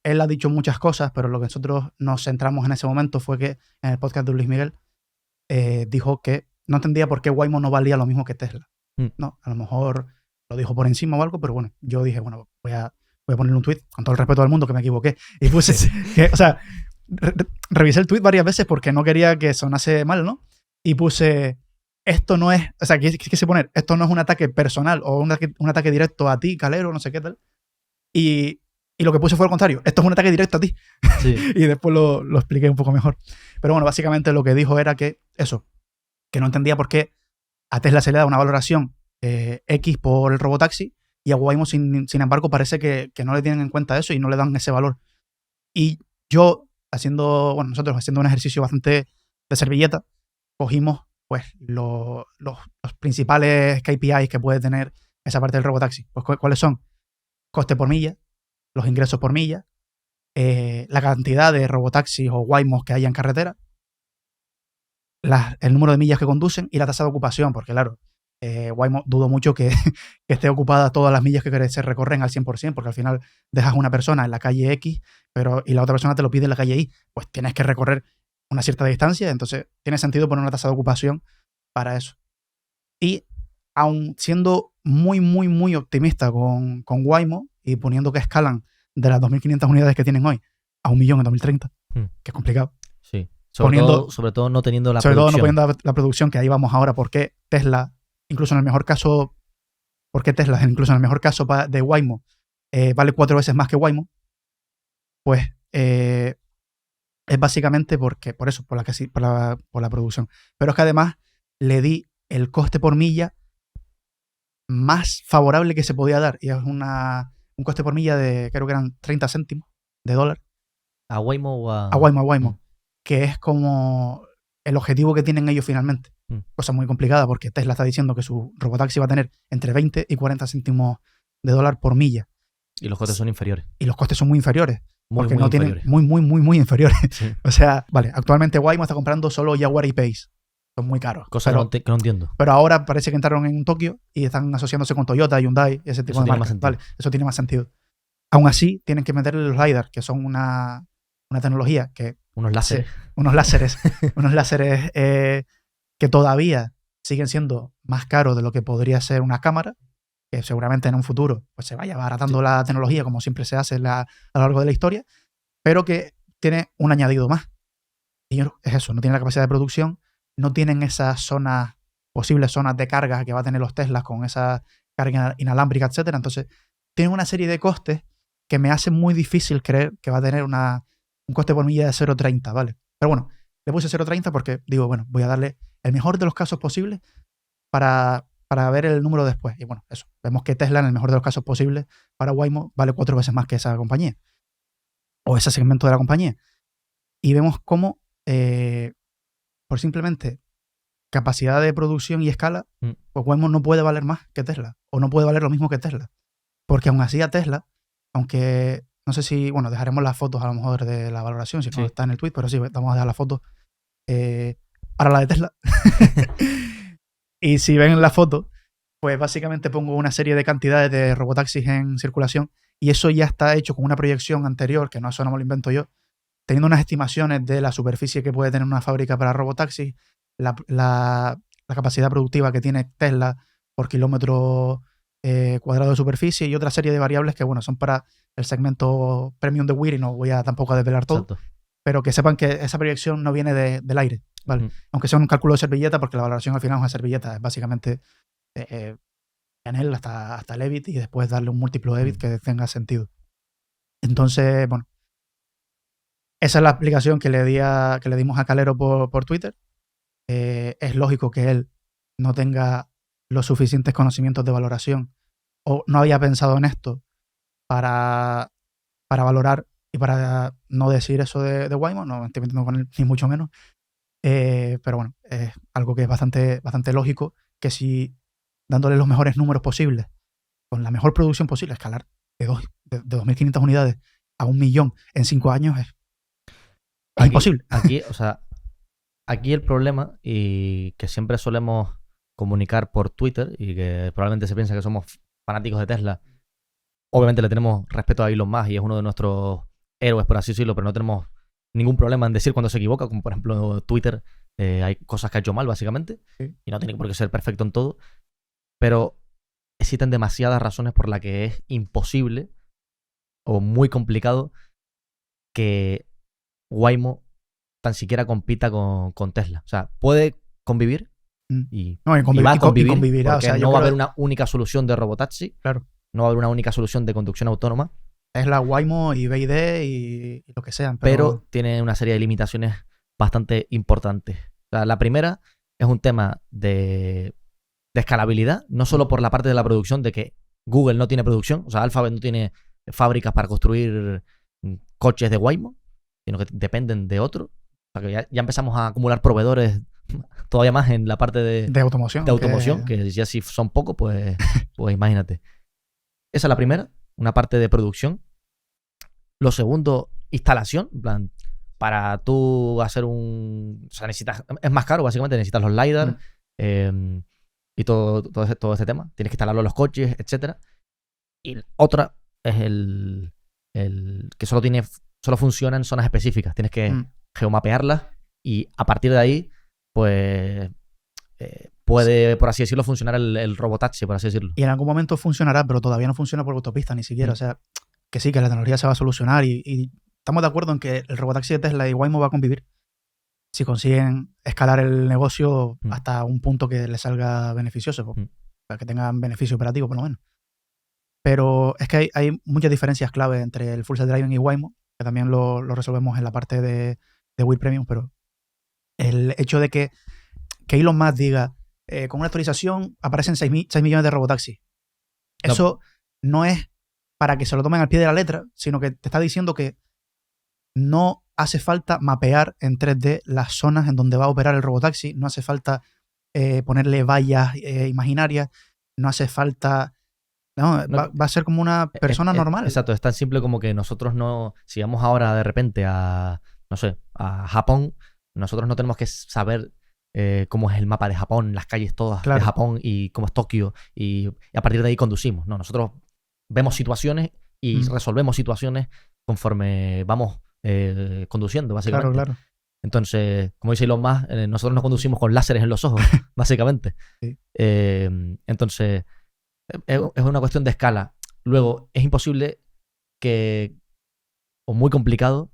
él ha dicho muchas cosas, pero lo que nosotros nos centramos en ese momento fue que en el podcast de Luis Miguel dijo que no entendía por qué Waymo no valía lo mismo que Tesla. No, a lo mejor lo dijo por encima o algo, pero bueno, yo dije, bueno, voy a ponerle un tweet con todo el respeto del mundo que me equivoqué. Y puse que, o sea... revisé el tweet varias veces porque no quería que sonase mal, ¿no? Y puse, esto no es, o sea, quise poner, esto no es un ataque personal o un ataque directo a ti, Calero, no sé qué tal. Y lo que puse fue al contrario, esto es un ataque directo a ti. Sí. Y después lo expliqué un poco mejor. Pero bueno, básicamente lo que dijo era que eso, que no entendía por qué a Tesla se le da una valoración X por el robotaxi y a Waymo, sin embargo, parece que no le tienen en cuenta eso y no le dan ese valor. Y nosotros haciendo un ejercicio bastante de servilleta, cogimos pues los principales KPIs que puede tener esa parte del robotaxi. Pues, ¿cuáles son? Coste por milla, los ingresos por milla, la cantidad de robotaxis o Waymos que hay en carretera, el número de millas que conducen y la tasa de ocupación, porque claro, Waymo dudo mucho que esté ocupada todas las millas que se recorren al 100%, porque al final dejas a una persona en la calle X y la otra persona te lo pide en la calle Y, pues tienes que recorrer una cierta distancia, entonces tiene sentido poner una tasa de ocupación para eso. Y aun siendo muy, muy, muy optimista con Waymo y poniendo que escalan de las 2.500 unidades que tienen hoy a 1.000.000 en 2030, que es complicado. Sí, sobre todo no teniendo la producción. Sobre todo no poniendo la producción, que ahí vamos ahora, porque Tesla... Incluso en el mejor caso, de Waymo, vale 4 veces más que Waymo. pues es básicamente por eso, por la producción. Pero es que además le di el coste por milla más favorable que se podía dar. Y es un coste por milla de, creo que eran 30 céntimos de dólar. ¿A Waymo o a...? A Waymo. Que es como el objetivo que tienen ellos finalmente. Cosa muy complicada porque Tesla está diciendo que su robotaxi va a tener entre 20 y 40 céntimos de dólar por milla. Y los costes son inferiores. Y los costes son muy inferiores. Porque Muy no inferiores. tienen muy inferiores. Sí. O sea, vale, actualmente Waymo está comprando solo Jaguar y Pace. Son muy caros. Cosa que no entiendo. Pero ahora parece que entraron en Tokio y están asociándose con Toyota, Hyundai y ese tipo de marcas. Vale, eso tiene más sentido. Aún así, tienen que meterle los LiDAR, que son una tecnología que... Unos láseres. Unos láseres que todavía siguen siendo más caros de lo que podría ser una cámara, que seguramente en un futuro pues se vaya abaratando la tecnología, como siempre se hace a lo largo de la historia, pero que tiene un añadido más. Y es eso, no tiene la capacidad de producción, no tienen esas posibles zonas de carga que va a tener los Teslas con esa carga inalámbrica, etcétera. Entonces, tienen una serie de costes que me hacen muy difícil creer que va a tener un coste por milla de 0,30, ¿vale? Pero bueno, le puse 0,30 porque digo, bueno, voy a darle el mejor de los casos posibles para ver el número después. Y bueno, eso. Vemos que Tesla, en el mejor de los casos posibles, para Waymo, vale 4 veces más que esa compañía. O ese segmento de la compañía. Y vemos cómo, por simplemente capacidad de producción y escala, pues Waymo no puede valer más que Tesla. O no puede valer lo mismo que Tesla. Porque aún así a Tesla, aunque... No sé si, bueno, dejaremos las fotos a lo mejor de la valoración, si no está en el tweet, pero sí, vamos a dejar las fotos para la de Tesla. Y si ven la foto, pues básicamente pongo una serie de cantidades de robotaxis en circulación y eso ya está hecho con una proyección anterior, que no eso no me lo invento yo, teniendo unas estimaciones de la superficie que puede tener una fábrica para robotaxis, la capacidad productiva que tiene Tesla por kilómetro cuadrado de superficie y otra serie de variables que, bueno, son para el segmento premium de Weir y no voy a tampoco a desvelar todo. Exacto. Pero que sepan que esa proyección no viene del aire, ¿vale? Aunque sea un cálculo de servilleta, porque la valoración al final es una servilleta, es básicamente en él hasta el EBIT y después darle un múltiplo de EBIT que tenga sentido. Entonces, bueno, esa es la explicación que le dimos a Calero por Twitter. Es lógico que él no tenga los suficientes conocimientos de valoración o no había pensado en esto para valorar y para no decir eso de Waymo, no me estoy metiendo con él ni mucho menos, pero bueno, es algo que es bastante lógico, que si dándole los mejores números posibles, con la mejor producción posible, escalar de 2.500 unidades a 1.000.000 en 5 años es imposible. Aquí el problema, y que siempre solemos comunicar por Twitter, y que probablemente se piensa que somos fanáticos de Tesla. Obviamente le tenemos respeto a Elon Musk y es uno de nuestros héroes, por así decirlo, pero no tenemos ningún problema en decir cuando se equivoca, como por ejemplo Twitter, hay cosas que ha hecho mal, básicamente, y no tiene por qué ser perfecto en todo, pero existen demasiadas razones por las que es imposible o muy complicado que Waymo tan siquiera compita con Tesla. O sea, puede convivir y va a convivir porque o sea, no va a haber una única solución de robotaxi. Claro. No va a haber una única solución de conducción autónoma. Es la Waymo y BYD y lo que sean. Pero tiene una serie de limitaciones bastante importantes. O sea, la primera es un tema de escalabilidad, no solo por la parte de la producción, de que Google no tiene producción, o sea, Alphabet no tiene fábricas para construir coches de Waymo, sino que dependen de otros. O sea, que ya empezamos a acumular proveedores todavía más en la parte de automoción. Que ya si son pocos, pues imagínate. Esa es la primera, una parte de producción. Lo segundo, instalación. En plan, para tú hacer o sea, es más caro, básicamente, necesitas los LiDAR y todo este tema. Tienes que instalarlo en los coches, etc. Y otra es el que solo funciona en zonas específicas. Tienes que geomapearlas y a partir de ahí, pues puede, por así decirlo, funcionar el robotaxi, por así decirlo. Y en algún momento funcionará, pero todavía no funciona por autopista ni siquiera. O sea, que sí, que la tecnología se va a solucionar y estamos de acuerdo en que el robotaxi de Tesla y Waymo va a convivir si consiguen escalar el negocio hasta un punto que les salga beneficioso, para que tengan beneficio operativo por lo menos. Pero es que hay muchas diferencias clave entre el Full Self-Driving y Waymo que también lo resolvemos en la parte de Wheel Premium, pero el hecho de que Elon Musk diga, con una actualización aparecen 6 millones de robotaxis. Eso no es para que se lo tomen al pie de la letra, sino que te está diciendo que no hace falta mapear en 3D las zonas en donde va a operar el robotaxi, no hace falta ponerle vallas imaginarias, no hace falta... No, va a ser como una persona normal. Exacto, es tan simple como que nosotros no... Si vamos ahora de repente a, no sé, a Japón, nosotros no tenemos que saber cómo es el mapa de Japón, las calles todas de Japón y cómo es Tokio, y a partir de ahí conducimos. No, nosotros vemos situaciones y resolvemos situaciones conforme vamos conduciendo, básicamente. Claro. Entonces, como dice Elon Musk, nosotros nos conducimos con láseres en los ojos, básicamente. Sí. Entonces, es una cuestión de escala. Luego, es imposible o muy complicado,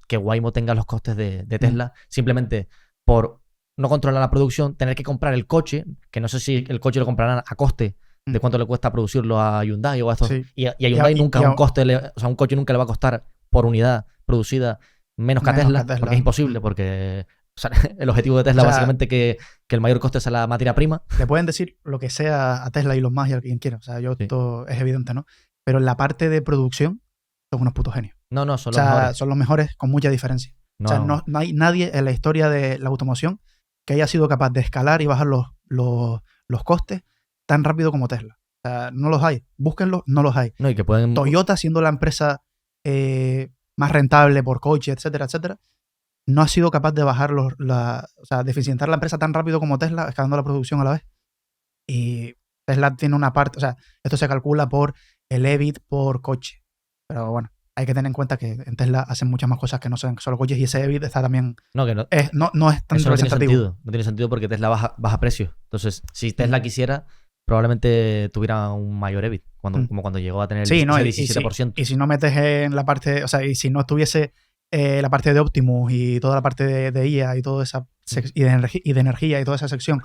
que Waymo tenga los costes de Tesla, simplemente por no controlar la producción, tener que comprar el coche, que no sé si el coche lo comprarán a coste de cuánto le cuesta producirlo a Hyundai o a estos. Sí. Y a Hyundai nunca un coche nunca le va a costar por unidad producida menos que a Tesla, porque es imposible, porque o sea, el objetivo de Tesla básicamente que el mayor coste sea la materia prima. Le pueden decir lo que sea a Tesla y los más y a quien quiera. O sea, esto es evidente, ¿no? Pero en la parte de producción son unos putos genios. No, son los mejores. Son los mejores con mucha diferencia. O sea, no hay nadie en la historia de la automoción que haya sido capaz de escalar y bajar los costes tan rápido como Tesla. O sea, no los hay. Búsquenlos, no los hay. No, y que pueden... Toyota, siendo la empresa más rentable por coche, etcétera, etcétera, no ha sido capaz de bajar o sea, de eficientar la empresa tan rápido como Tesla, escalando la producción a la vez. Y Tesla tiene una parte, o sea, esto se calcula por el EBIT por coche. Pero bueno, hay que tener en cuenta que en Tesla hacen muchas más cosas que no son solo coches, y ese EBIT está también... No es tan representativo. No tiene sentido porque Tesla baja precios. Entonces, si Tesla quisiera, probablemente tuviera un mayor EBIT, como cuando llegó a tener el 17%. Y si no metes en la parte, o sea, y si no estuviese la parte de Optimus y toda la parte de IA y toda esa y de energía y toda esa sección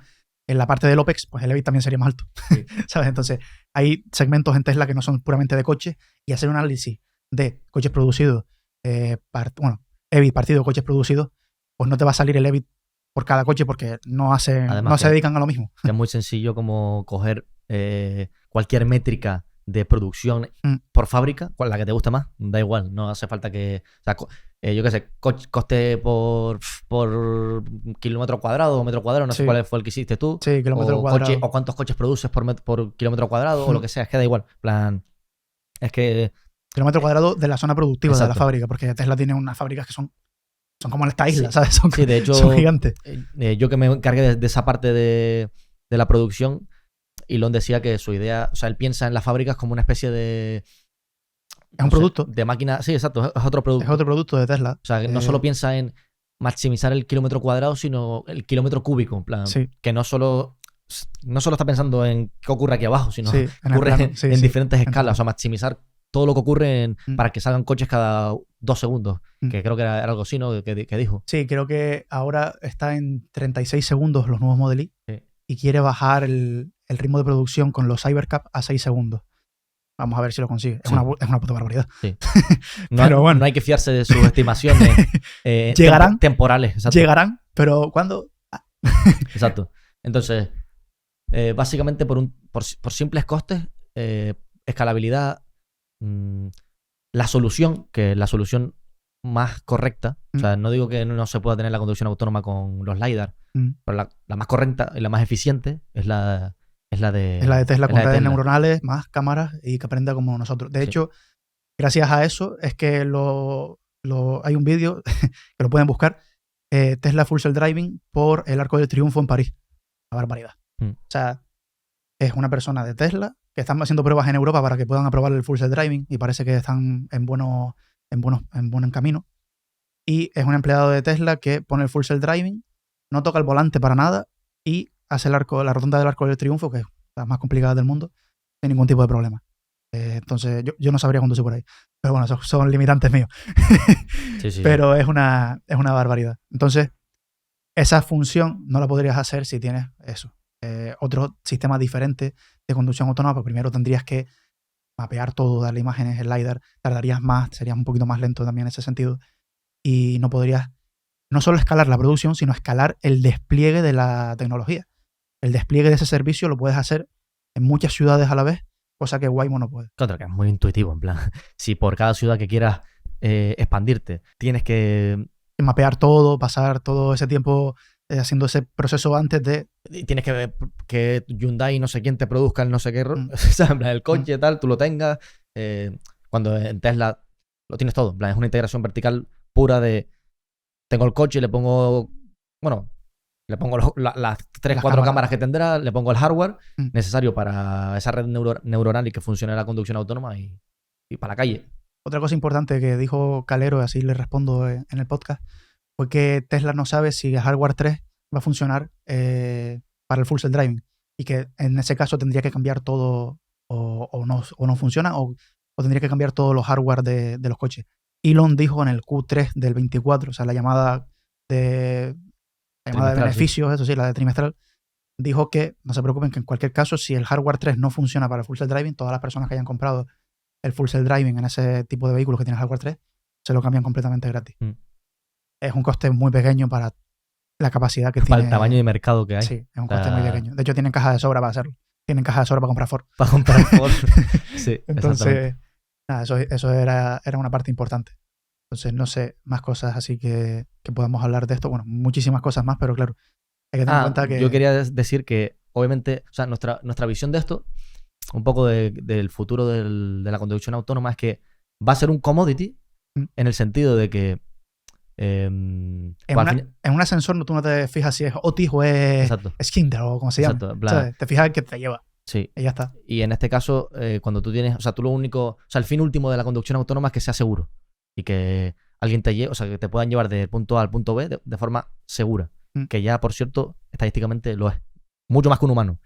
en la parte del OPEX, pues el EBIT también sería más alto. Sí. ¿Sabes? Entonces, hay segmentos en Tesla que no son puramente de coches, y hacer un análisis de coches producidos, EBIT partido de coches producidos, pues no te va a salir el EBIT por cada coche porque no se dedican a lo mismo. Es muy sencillo como coger cualquier métrica de producción por fábrica, la que te guste más, da igual, no hace falta que... O sea, yo qué sé, coste por kilómetro cuadrado o metro cuadrado, no sé cuál fue el que hiciste tú. Sí, kilómetro cuadrado. O cuántos coches produces por kilómetro cuadrado o lo que sea, es que da igual. Plan, es que... Kilómetro cuadrado de la zona productiva. Exacto. De la fábrica, porque Tesla tiene unas fábricas que son como en esta isla, ¿sabes? De hecho, son gigantes. Yo que me encargué de esa parte de la producción, Elon decía que su idea, o sea, él piensa en las fábricas como una especie de... Es un producto. De máquina, sí, exacto, es otro producto. Es otro producto de Tesla. O sea, no solo piensa en maximizar el kilómetro cuadrado, sino el kilómetro cúbico, en plan, que no solo está pensando en qué ocurre aquí abajo, sino ocurre en diferentes escalas, o sea, maximizar todo lo que ocurre para que salgan coches cada 2 segundos, que creo que era algo así, ¿no? Que dijo. Sí, creo que ahora está en 36 segundos los nuevos Model Y, y quiere bajar el ritmo de producción con los Cybercab a 6 segundos. Vamos a ver si lo consigue. Es una puta barbaridad. Sí. Pero bueno, no hay que fiarse de sus estimaciones llegarán, temporales. Exacto. Llegarán, pero ¿cuándo? Exacto. Entonces, básicamente por simples costes, escalabilidad, la solución más correcta, o sea, no digo que no se pueda tener la conducción autónoma con los LiDAR, pero la más correcta y la más eficiente es la de Tesla, con redes neuronales, más cámaras y que aprenda como nosotros. De hecho, gracias a eso es que hay un vídeo que lo pueden buscar, Tesla Full Self Driving por el Arco del Triunfo en París. Una barbaridad. O sea, es una persona de Tesla que están haciendo pruebas en Europa para que puedan aprobar el Full Self Driving, y parece que están en buen camino. Y es un empleado de Tesla que pone el Full Self Driving, no toca el volante para nada y hace la rotonda del Arco del Triunfo, que es la más complicada del mundo, sin ningún tipo de problema. Entonces, yo no sabría conducir por ahí. Pero bueno, esos son limitantes míos. Sí. Pero es una barbaridad. Entonces, esa función no la podrías hacer si tienes eso. Otro sistema diferente de conducción autónoma, pues primero tendrías que mapear todo, darle imágenes, el LiDAR, tardarías más, serías un poquito más lento también en ese sentido. Y no podrías no solo escalar la producción, sino escalar el despliegue de la tecnología. El despliegue de ese servicio lo puedes hacer en muchas ciudades a la vez, cosa que Waymo no puede. Claro, que es muy intuitivo, en plan. Si por cada ciudad que quieras expandirte tienes que Mapear todo, pasar todo ese tiempo haciendo ese proceso antes de... tienes que ver que Hyundai no sé quién te produzca el no sé qué, Mm. o sea, en plan, el coche tal, tú lo tengas. Cuando en Tesla lo tienes todo, en plan, es una integración vertical pura de tengo el coche, le pongo, bueno, le pongo las 3, Las 4 cámaras. cámaras que tendrá, le pongo el hardware Mm. necesario para esa red neuronal y que funcione la conducción autónoma y para la calle. Otra cosa importante que dijo Calero, y así le respondo en el podcast, fue que Tesla no sabe si el hardware 3 va a funcionar para el full self driving, y que en ese caso tendría que cambiar todo o no funciona, o tendría que cambiar todos los hardware de los coches. Elon dijo en el Q3 del 24, o sea, la llamada de beneficios, eso sí, la de trimestral, dijo que no se preocupen, que en cualquier caso, si el hardware 3 no funciona para el full self driving, todas las personas que hayan comprado el full self driving en ese tipo de vehículos que tiene hardware 3 se lo cambian completamente gratis. Es un coste muy pequeño para la capacidad que tiene. Para el tamaño de mercado que hay. Sí, es un coste muy pequeño. De hecho, tienen caja de sobra para hacerlo. Tienen caja de sobra para comprar Ford. Para comprar Ford. Sí, entonces, nada, eso era una parte importante. Entonces, no sé, más cosas así que podamos hablar de esto. Bueno, muchísimas cosas más, pero claro, hay que tener en cuenta que... Yo quería decir que, obviamente, o sea, nuestra visión de esto, un poco del futuro de la conducción autónoma, es que va a ser un commodity en el sentido de que en un ascensor tú no te fijas si es Otis o es Kinder o como se llama. Plan, te fijas que te lleva. Sí. Y ya está. Y en este caso, cuando tú tienes, o sea, tú lo único, o sea, el fin último de la conducción autónoma es que sea seguro y que alguien te lleve, o sea, que te puedan llevar del punto A al punto B de forma segura. Que ya, por cierto, estadísticamente lo es. Mucho más que un humano.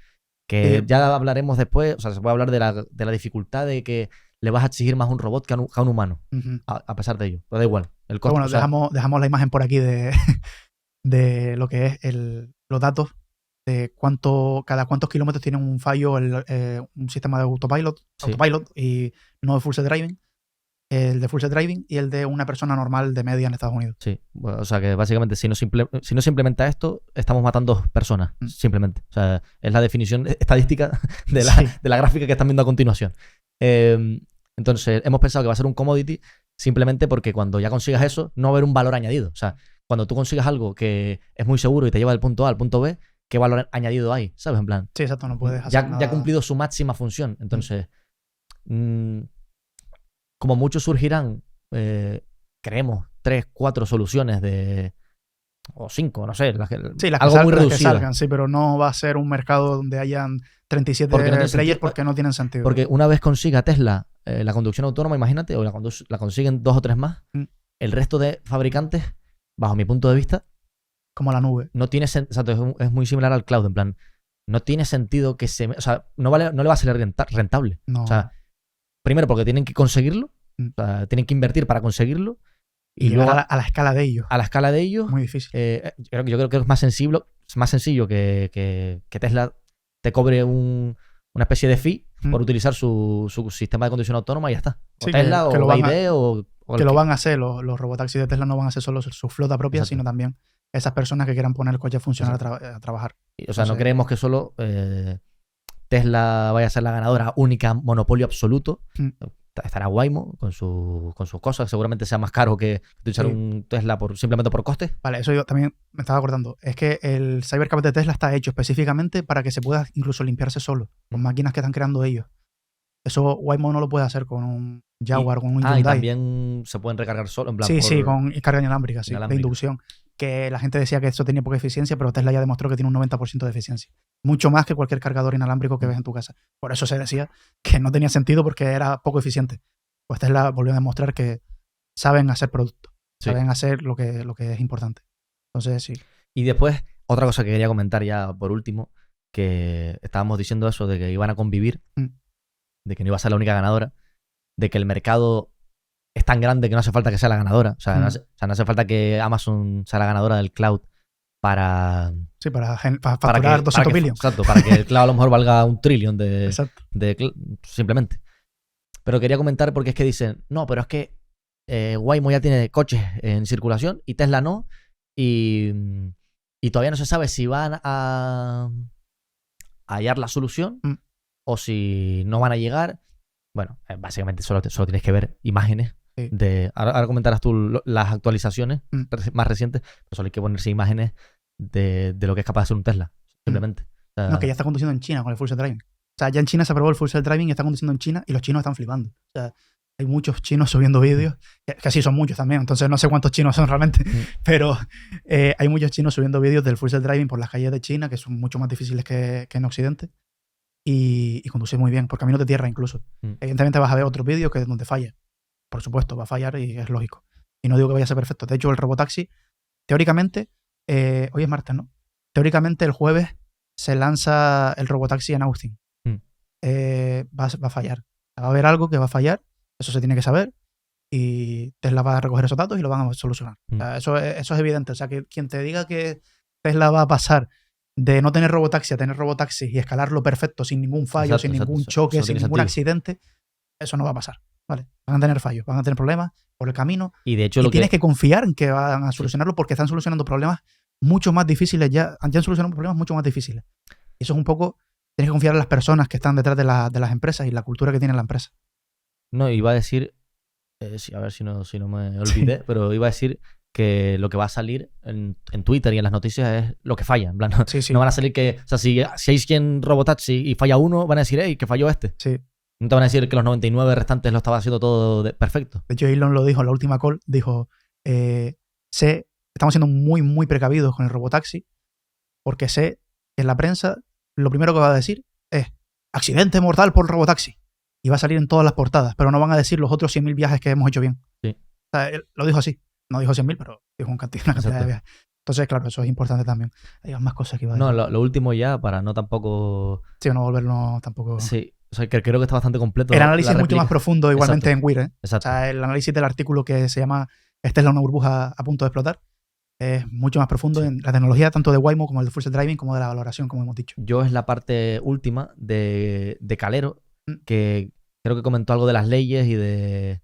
Que ya hablaremos después, o sea, se puede hablar de la dificultad de que le vas a exigir más a un robot que a un humano, a pesar de ello. Pero da igual. El costo, bueno, dejamos la imagen por aquí de lo que es los datos de cada cuántos kilómetros tiene un fallo un sistema de autopilot y no de full self driving. El de full self driving y el de una persona normal de media en Estados Unidos. Sí, bueno, o sea que básicamente si no se implementa esto, estamos matando personas, simplemente. O sea, es la definición estadística de la gráfica que están viendo a continuación. Entonces, hemos pensado que va a ser un commodity simplemente porque cuando ya consigas eso, no va a haber un valor añadido. O sea, cuando tú consigas algo que es muy seguro y te lleva del punto A al punto B, ¿qué valor añadido hay? ¿Sabes? En plan. Sí, exacto, no puedes hacer nada. Ya ha cumplido su máxima función. Entonces, como muchos surgirán, creemos, 3, 4 soluciones o 5, no sé, algo muy reducido. Que salgan, sí, pero no va a ser un mercado donde hayan 37 players porque no tienen sentido. Porque una vez consiga Tesla la conducción autónoma, imagínate, o la consiguen 2 o 3 más, el resto de fabricantes, bajo mi punto de vista, como la nube. No tiene sentido, es muy similar al cloud, en plan, no tiene sentido que o sea, no le va a ser rentable. No. O sea, primero porque tienen que conseguirlo, o sea, tienen que invertir para conseguirlo. Y luego a la escala de ellos. A la escala de ellos. Muy difícil. Yo creo que es más sencillo que Tesla te cobre una especie de fee por utilizar su sistema de conducción autónoma y ya está. O Tesla o BYD o que lo van a hacer. Los robotaxis de Tesla no van a hacer solo su flota propia, sino también esas personas que quieran poner el coche a funcionar a trabajar. O sea, no creemos que solo Tesla vaya a ser la ganadora única, monopolio absoluto. Estará Waymo con sus cosas. Seguramente sea más caro que utilizar un Tesla simplemente por costes. Vale, eso yo también me estaba acordando. Es que el Cybercab de Tesla está hecho específicamente para que se pueda incluso limpiarse solo, con máquinas que están creando ellos. Eso Waymo no lo puede hacer con un Jaguar, con un Hyundai. Y también se pueden recargar solo, en plan. Sí, con carga inalámbrica, de inducción. Que la gente decía que eso tenía poca eficiencia, pero Tesla ya demostró que tiene un 90% de eficiencia. Mucho más que cualquier cargador inalámbrico que ves en tu casa. Por eso se decía que no tenía sentido porque era poco eficiente. Pues Tesla volvió a demostrar que saben hacer productos. Saben hacer lo que es importante. Entonces, sí. Y después, otra cosa que quería comentar ya por último, que estábamos diciendo eso de que iban a convivir, de que no iba a ser la única ganadora, de que el mercado es tan grande que no hace falta que sea la ganadora. O sea, no hace falta que Amazon sea la ganadora del cloud para... Sí, para facturar 200 billones. Exacto, para que el cloud a lo mejor valga 1 trillón simplemente. Pero quería comentar porque es que dicen, no, pero es que Waymo ya tiene coches en circulación y Tesla no. Y todavía no se sabe si van a hallar la solución o si no van a llegar. Bueno, básicamente solo tienes que ver imágenes. Sí. Ahora comentarás tú las actualizaciones más recientes, pero solo hay que ponerse imágenes de lo que es capaz de hacer un Tesla, simplemente. O sea, No, que ya está conduciendo en China con el Full Self Driving. O sea, ya en China se aprobó el Full Self Driving y está conduciendo en China y los chinos están flipando. O sea, hay muchos chinos subiendo vídeos, que así son muchos también, entonces no sé cuántos chinos son realmente, pero hay muchos chinos subiendo vídeos del Full Self Driving por las calles de China, que son mucho más difíciles que en Occidente, y conducir muy bien, por caminos de tierra incluso. Evidentemente vas a ver otros vídeos que donde falla. Por supuesto, va a fallar y es lógico. Y no digo que vaya a ser perfecto. De hecho, el robotaxi, teóricamente, hoy es martes, ¿no? Teóricamente el jueves se lanza el robotaxi en Austin. Va a fallar. Va a haber algo que va a fallar, eso se tiene que saber, y Tesla va a recoger esos datos y lo van a solucionar. O sea, eso es evidente. O sea, que quien te diga que Tesla va a pasar de no tener robotaxi a tener robotaxi y escalarlo perfecto, sin ningún fallo, sin ningún choque, sin ningún accidente, eso no va a pasar. ¿Vale? Van a tener fallos, van a tener problemas por el camino. Y de hecho, tienes que confiar en que van a solucionarlo porque están solucionando problemas mucho más difíciles ya. Han solucionado problemas mucho más difíciles. Y eso es un poco. Tienes que confiar en las personas que están detrás de las empresas y la cultura que tiene la empresa. No, iba a decir. A ver si no me olvidé, pero iba a decir que lo que va a salir en Twitter y en las noticias es lo que falla. En plan, no van a salir que. O sea, si hay 100 robotaxi y falla uno, van a decir, ¡ey, que falló este! Sí. No te van a decir que los 99 restantes lo estaba haciendo todo perfecto. De hecho, Elon lo dijo en la última call. Dijo, estamos siendo muy, muy precavidos con el robotaxi porque sé que en la prensa lo primero que va a decir es accidente mortal por robotaxi. Y va a salir en todas las portadas, pero no van a decir los otros 100.000 viajes que hemos hecho bien. Sí. O sea, él lo dijo así. No dijo 100.000, pero dijo una cantidad de viajes. Entonces, claro, eso es importante también. Hay más cosas que iba a decir. No, lo último ya, para no tampoco... Sí, no volvernos tampoco... Sí. O sea, que creo que está bastante completo. El análisis es mucho más profundo igualmente. Exacto. En Weir, ¿eh? Exacto. O sea, el análisis del artículo que se llama "Esta es una burbuja a punto de explotar" es mucho más profundo en la tecnología tanto de Waymo como el de Full Self Driving como de la valoración, como hemos dicho. Yo es la parte última de Calero, que creo que comentó algo de las leyes y de...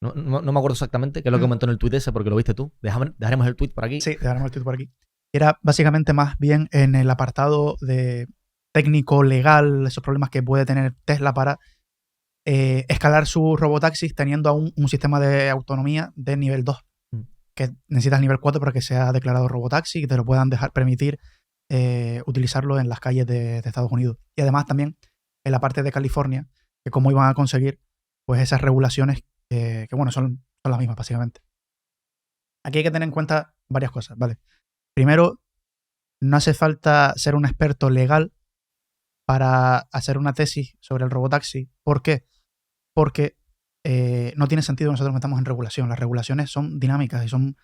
No me acuerdo exactamente qué es lo que comentó en el tuit ese, porque lo viste tú. Dejaremos el tuit por aquí. Sí, dejaremos el tuit por aquí. Era básicamente más bien en el apartado de técnico, legal, esos problemas que puede tener Tesla para escalar sus robotaxis teniendo aún un sistema de autonomía de nivel 2, que necesitas nivel 4 para que sea declarado robotaxi y te lo puedan permitir utilizarlo en las calles de Estados Unidos. Y además también en la parte de California, que cómo iban a conseguir pues esas regulaciones que bueno, son las mismas básicamente. Aquí hay que tener en cuenta varias cosas, ¿vale? Primero, no hace falta ser un experto legal para hacer una tesis sobre el robotaxi. ¿Por qué? Porque no tiene sentido que nosotros metamos en regulación. Las regulaciones son dinámicas y son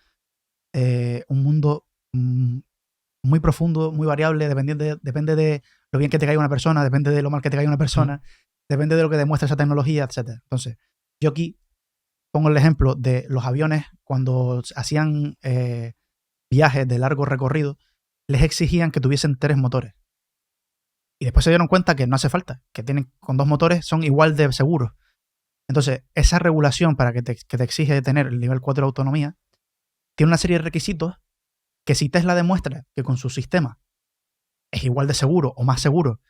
un mundo muy profundo, muy variable, depende de lo bien que te caiga una persona, depende de lo mal que te caiga una persona, depende de lo que demuestre esa tecnología, etc. Entonces, yo aquí pongo el ejemplo de los aviones cuando hacían viajes de largo recorrido, les exigían que tuviesen 3 motores. Y después se dieron cuenta que no hace falta, que tienen con 2 motores son igual de seguros. Entonces, esa regulación para que te exige tener el nivel 4 de autonomía tiene una serie de requisitos que si Tesla demuestra que con su sistema es igual de seguro o más seguro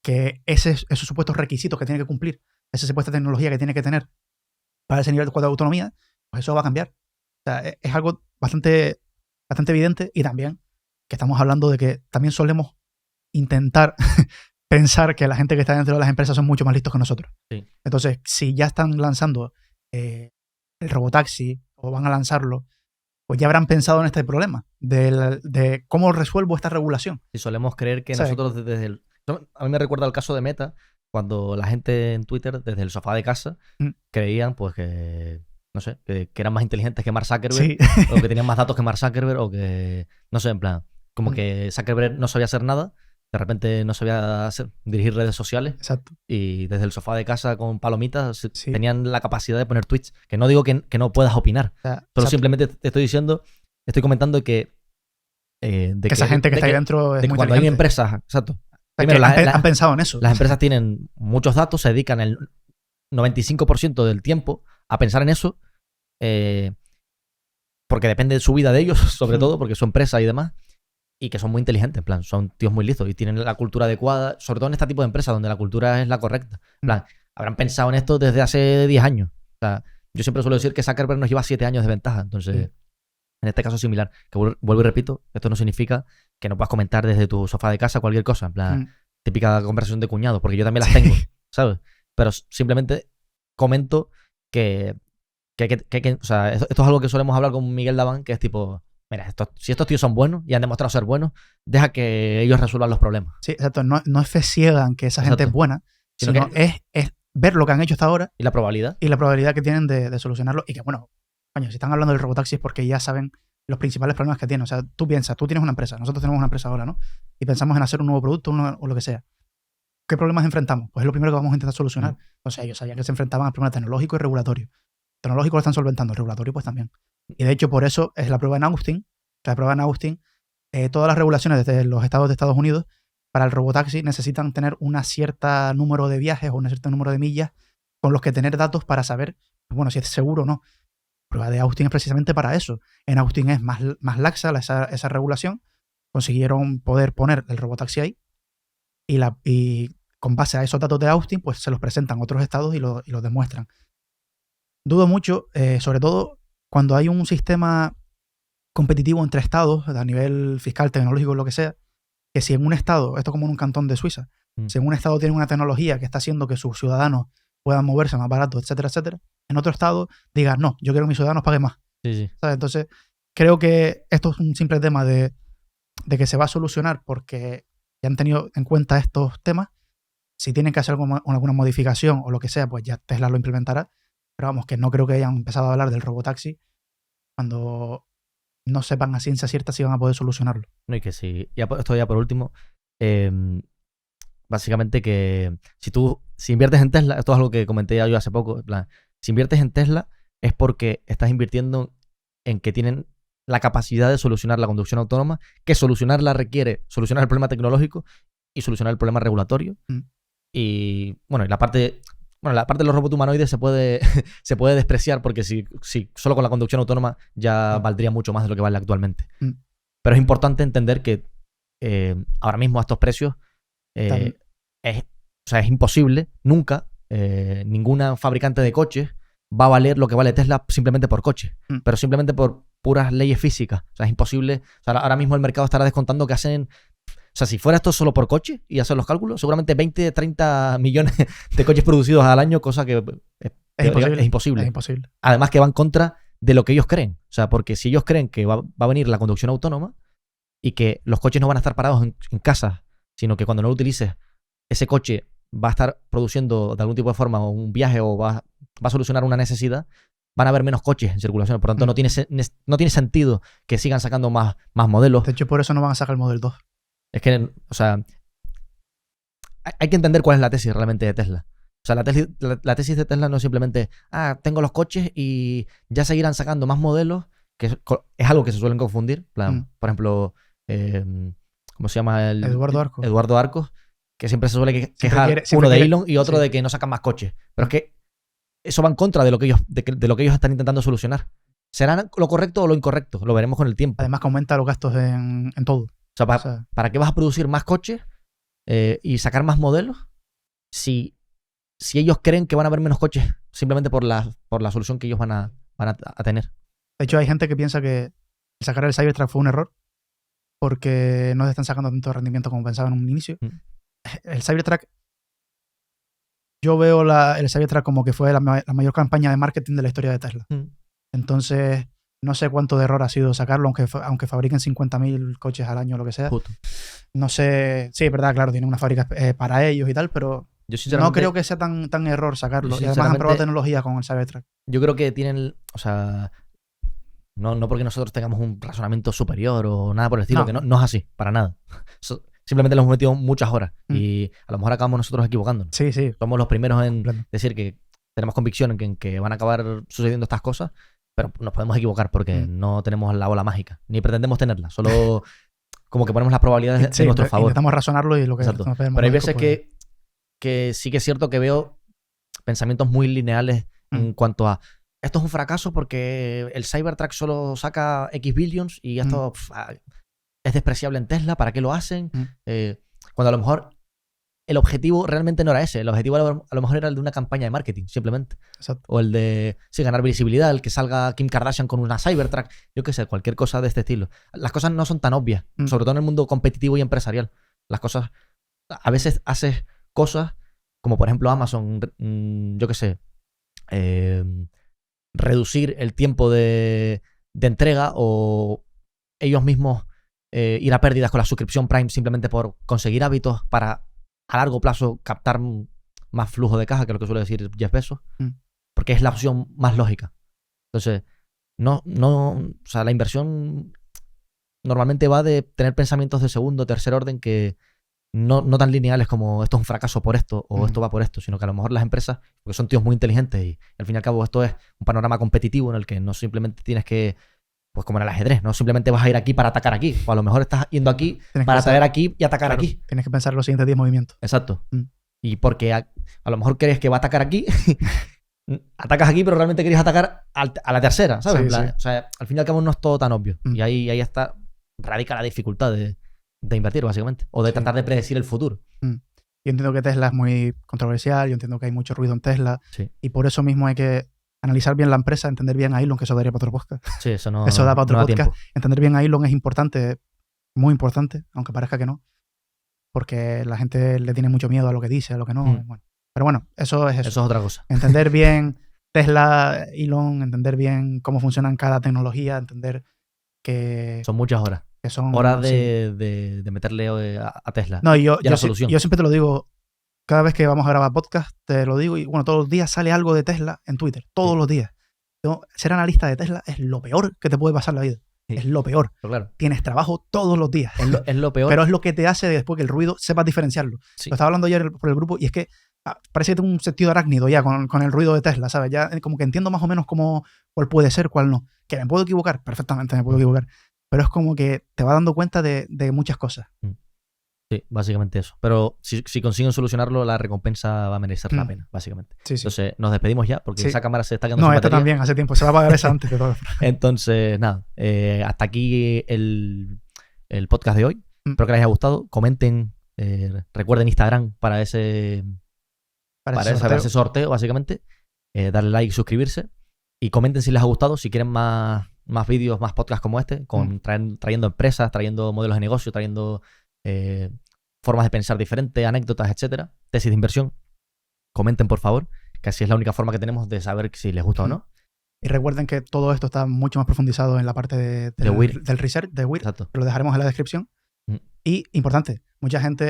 que esos supuestos requisitos que tiene que cumplir, esa supuesta tecnología que tiene que tener para ese nivel 4 de autonomía, pues eso va a cambiar. O sea, es algo bastante evidente, y también que estamos hablando de que también solemos intentar pensar que la gente que está dentro de las empresas son mucho más listos que nosotros. Sí. Entonces, si ya están lanzando el robotaxi o van a lanzarlo, pues ya habrán pensado en este problema de cómo resuelvo esta regulación. Y solemos creer que nosotros a mí me recuerda el caso de Meta, cuando la gente en Twitter, desde el sofá de casa, creían pues que, no sé, que eran más inteligentes que Mark Zuckerberg, sí. o que tenían más datos que Mark Zuckerberg, o que, no sé, en plan, como que Zuckerberg no sabía hacer nada, de repente no sabía dirigir redes sociales. Exacto. Y desde el sofá de casa con palomitas tenían la capacidad de poner tweets. Que no digo que no puedas opinar, pero simplemente te estoy comentando que... esa gente que está ahí dentro es muy cuando hay empresas, exacto, primero, han pensado en eso. Las empresas tienen muchos datos, se dedican el 95% del tiempo a pensar en eso, porque depende de su vida de ellos, sobre todo, porque son empresas y demás, y que son muy inteligentes, en plan, son tíos muy listos y tienen la cultura adecuada, sobre todo en este tipo de empresas donde la cultura es la correcta. En plan, habrán pensado en esto desde hace 10 años. O sea, yo siempre suelo decir que Zuckerberg nos lleva 7 años de ventaja, entonces, en este caso es similar. Que vuelvo y repito, esto no significa que no puedas comentar desde tu sofá de casa cualquier cosa, en plan, típica conversación de cuñados, porque yo también las tengo, ¿sabes? Pero simplemente comento que o sea, esto es algo que solemos hablar con Miguel Daván, que es tipo, mira, si estos tíos son buenos y han demostrado ser buenos, deja que ellos resuelvan los problemas. Sí, exacto. No es fe ciega en que esa gente es buena, sino que es ver lo que han hecho hasta ahora. Y la probabilidad. Y la probabilidad que tienen de solucionarlo. Y que, bueno, coño, si están hablando del robotaxi es porque ya saben los principales problemas que tienen. O sea, tú piensas, tú tienes una empresa, nosotros tenemos una empresa ahora, ¿no? Y pensamos en hacer un nuevo producto o lo que sea. ¿Qué problemas enfrentamos? Pues es lo primero que vamos a intentar solucionar. O sea, ellos sabían que se enfrentaban al problema tecnológico y regulatorio. Tecnológico lo están solventando, el regulatorio pues también. Y de hecho, por eso es la prueba en Austin. La prueba en Austin, todas las regulaciones desde los estados de Estados Unidos para el robotaxi necesitan tener un cierto número de viajes o un cierto número de millas con los que tener datos para saber, bueno, si es seguro o no. La prueba de Austin es precisamente para eso. En Austin es más laxa esa regulación. Consiguieron poder poner el robotaxi ahí y con base a esos datos de Austin, pues se los presentan a otros estados y lo demuestran. Dudo mucho, sobre todo cuando hay un sistema competitivo entre estados a nivel fiscal, tecnológico, lo que sea, que si en un estado, esto como en un cantón de Suiza, si en un estado tiene una tecnología que está haciendo que sus ciudadanos puedan moverse más barato, etcétera, etcétera, en otro estado diga, no, yo quiero que mis ciudadanos paguen más. Sí. ¿Sabes? Entonces, creo que esto es un simple tema de que se va a solucionar porque ya han tenido en cuenta estos temas. Si tienen que hacer alguna modificación o lo que sea, pues ya Tesla lo implementará. Pero vamos, que no creo que hayan empezado a hablar del robotaxi cuando no sepan a ciencia cierta si van a poder solucionarlo. No, y que sí. Esto ya por último. Básicamente que si inviertes en Tesla, esto es algo que comenté yo hace poco, en plan, si inviertes en Tesla es porque estás invirtiendo en que tienen la capacidad de solucionar la conducción autónoma, que solucionarla requiere solucionar el problema tecnológico y solucionar el problema regulatorio. Y bueno, y la parte de los robots humanoides se puede despreciar porque si solo con la conducción autónoma ya valdría mucho más de lo que vale actualmente. Pero es importante entender que ahora mismo a estos precios es imposible, nunca, ninguna fabricante de coches va a valer lo que vale Tesla simplemente por coche, pero simplemente por puras leyes físicas. O sea, es imposible. O sea, ahora mismo el mercado estará descontando que hacen... O sea, si fuera esto solo por coche y hacer los cálculos, seguramente 20, 30 millones de coches producidos al año, cosa que es imposible. Es imposible. Además que va en contra de lo que ellos creen. O sea, porque si ellos creen que va a venir la conducción autónoma y que los coches no van a estar parados en casa, sino que cuando no lo utilices, ese coche va a estar produciendo de algún tipo de forma un viaje o va a solucionar una necesidad, van a haber menos coches en circulación. Por lo tanto, no tiene sentido que sigan sacando más modelos. De hecho, por eso no van a sacar el Model 2. Es que, o sea, hay que entender cuál es la tesis realmente de Tesla. O sea, la tesis de Tesla no es simplemente, tengo los coches y ya seguirán sacando más modelos, que es algo que se suelen confundir. Plan, por ejemplo, ¿cómo se llama? Eduardo Arcos, que siempre se suele quejar uno de Elon y otro de que no sacan más coches. Pero es que eso va en contra de lo que ellos están intentando solucionar. ¿Será lo correcto o lo incorrecto? Lo veremos con el tiempo. Además que aumenta los gastos en todo. O sea, ¿para qué vas a producir más coches y sacar más modelos si ellos creen que van a haber menos coches simplemente por la solución que ellos van a tener? De hecho, hay gente que piensa que sacar el Cybertruck fue un error porque no se están sacando tanto rendimiento como pensaban en un inicio. El Cybertruck, yo veo el Cybertruck como que fue la mayor campaña de marketing de la historia de Tesla. Entonces, no sé cuánto de error ha sido sacarlo, aunque fabriquen 50.000 coches al año o lo que sea. Justo. No sé, sí, es verdad, claro, tienen una fábrica para ellos y tal, pero yo no creo que sea tan error sacarlo. Y además han probado tecnología con el Cybertruck. Yo creo que tienen, o sea, no porque nosotros tengamos un razonamiento superior o nada por el estilo, que no es así, para nada. Simplemente lo hemos metido muchas horas y a lo mejor acabamos nosotros equivocándonos. Sí. Somos los primeros en decir que tenemos convicción en que van a acabar sucediendo estas cosas, pero nos podemos equivocar porque no tenemos la bola mágica, ni pretendemos tenerla. Solo como que ponemos las probabilidades de Sí, nuestro favor. intentamos razonarlo y lo que Exacto. nos vemos Pero hay lógico, veces pues, que sí que es cierto que veo pensamientos muy lineales en cuanto a esto es un fracaso porque el Cybertruck solo saca X billions y esto es despreciable en Tesla, ¿para qué lo hacen? Cuando a lo mejor el objetivo realmente no era ese, el objetivo a lo mejor era el de una campaña de marketing, simplemente. Exacto. O el de, sí, ganar visibilidad, el que salga Kim Kardashian con una Cybertruck, yo qué sé, cualquier cosa de este estilo. Las cosas no son tan obvias, sobre todo en el mundo competitivo y empresarial. Las cosas, a veces haces cosas como por ejemplo Amazon, yo qué sé, reducir el tiempo de entrega o ellos mismos ir a pérdidas con la suscripción Prime simplemente por conseguir hábitos para a largo plazo captar más flujo de caja, que es lo que suele decir Jeff Bezos, porque es la opción más lógica. Entonces, o sea, la inversión normalmente va de tener pensamientos de segundo, tercer orden que no tan lineales como esto es un fracaso por esto o esto va por esto, sino que a lo mejor las empresas, porque son tíos muy inteligentes y al fin y al cabo esto es un panorama competitivo en el que no simplemente tienes que, pues como en el ajedrez, no simplemente vas a ir aquí para atacar aquí, o a lo mejor estás yendo aquí para atacar aquí y atacar aquí. Tienes que pensar los siguientes 10 movimientos. Exacto. Y porque a lo mejor crees que va a atacar aquí, atacas aquí, pero realmente querías atacar a la tercera, ¿sabes? Sí, O sea, al fin y al cabo no es todo tan obvio. Y ahí está, radica la dificultad de invertir, básicamente. O de tratar de predecir el futuro. Yo entiendo que Tesla es muy controversial, yo entiendo que hay mucho ruido en Tesla. Sí. Y por eso mismo hay que analizar bien la empresa, entender bien a Elon, que eso daría para otro podcast. Sí, eso no Eso da para otro da podcast. tiempo. Entender bien a Elon es importante, muy importante, aunque parezca que no. Porque la gente le tiene mucho miedo a lo que dice, a lo que no. Bueno. Pero bueno, eso es eso. Eso es otra cosa. Entender bien Tesla, Elon, entender bien cómo funcionan cada tecnología, entender que... Son muchas horas. Que son horas de meterle a Tesla. No, yo solución. Siempre te lo digo, cada vez que vamos a grabar podcast, te lo digo, y bueno, todos los días sale algo de Tesla en Twitter, todos los días. Ser analista de Tesla es lo peor que te puede pasar en la vida. Sí. Es lo peor. Pero claro. Tienes trabajo todos los días. Es lo peor. Pero es lo que te hace después que el ruido sepas diferenciarlo. Sí. Lo estaba hablando ayer por el grupo y es que parece que tengo un sentido arácnido ya con el ruido de Tesla, ¿sabes? Ya como que entiendo más o menos cuál puede ser, cuál no. Que me puedo equivocar, perfectamente me puedo equivocar. Pero es como que te va dando cuenta de muchas cosas. Sí, básicamente eso. Pero si consiguen solucionarlo, la recompensa va a merecer la pena, básicamente. Sí, sí. Entonces, nos despedimos ya, porque esa cámara se está quedando sin sin esta batería. también, hace tiempo. Se va a apagar esa antes de todo. Entonces, nada. Hasta aquí el podcast de hoy. Espero que les haya gustado. Comenten, recuerden Instagram para ese sorteo, básicamente. Darle like, suscribirse. Y comenten si les ha gustado, si quieren más vídeos, más podcasts como este, trayendo empresas, trayendo modelos de negocio, trayendo formas de pensar diferentes, anécdotas, etcétera, tesis de inversión. Comenten, por favor, que así es la única forma que tenemos de saber si les gusta o no. Y recuerden que todo esto está mucho más profundizado en la parte del research de WIR. Exacto. Lo dejaremos en la descripción. Y, importante,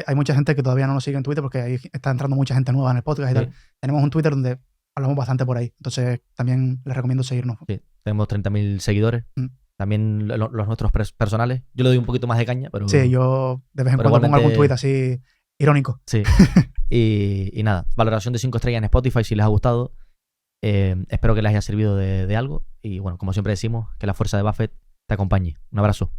hay mucha gente que todavía no nos sigue en Twitter porque ahí está entrando mucha gente nueva en el podcast y tal. Tenemos un Twitter donde hablamos bastante por ahí. Entonces, también les recomiendo seguirnos. Sí, tenemos 30.000 seguidores. También los nuestros personales. Yo le doy un poquito más de caña, pero... Sí, yo de vez en cuando pongo algún tweet así irónico. Sí. y nada, valoración de 5 estrellas en Spotify si les ha gustado. Espero que les haya servido de algo. Y bueno, como siempre decimos, que la fuerza de Buffett te acompañe. Un abrazo.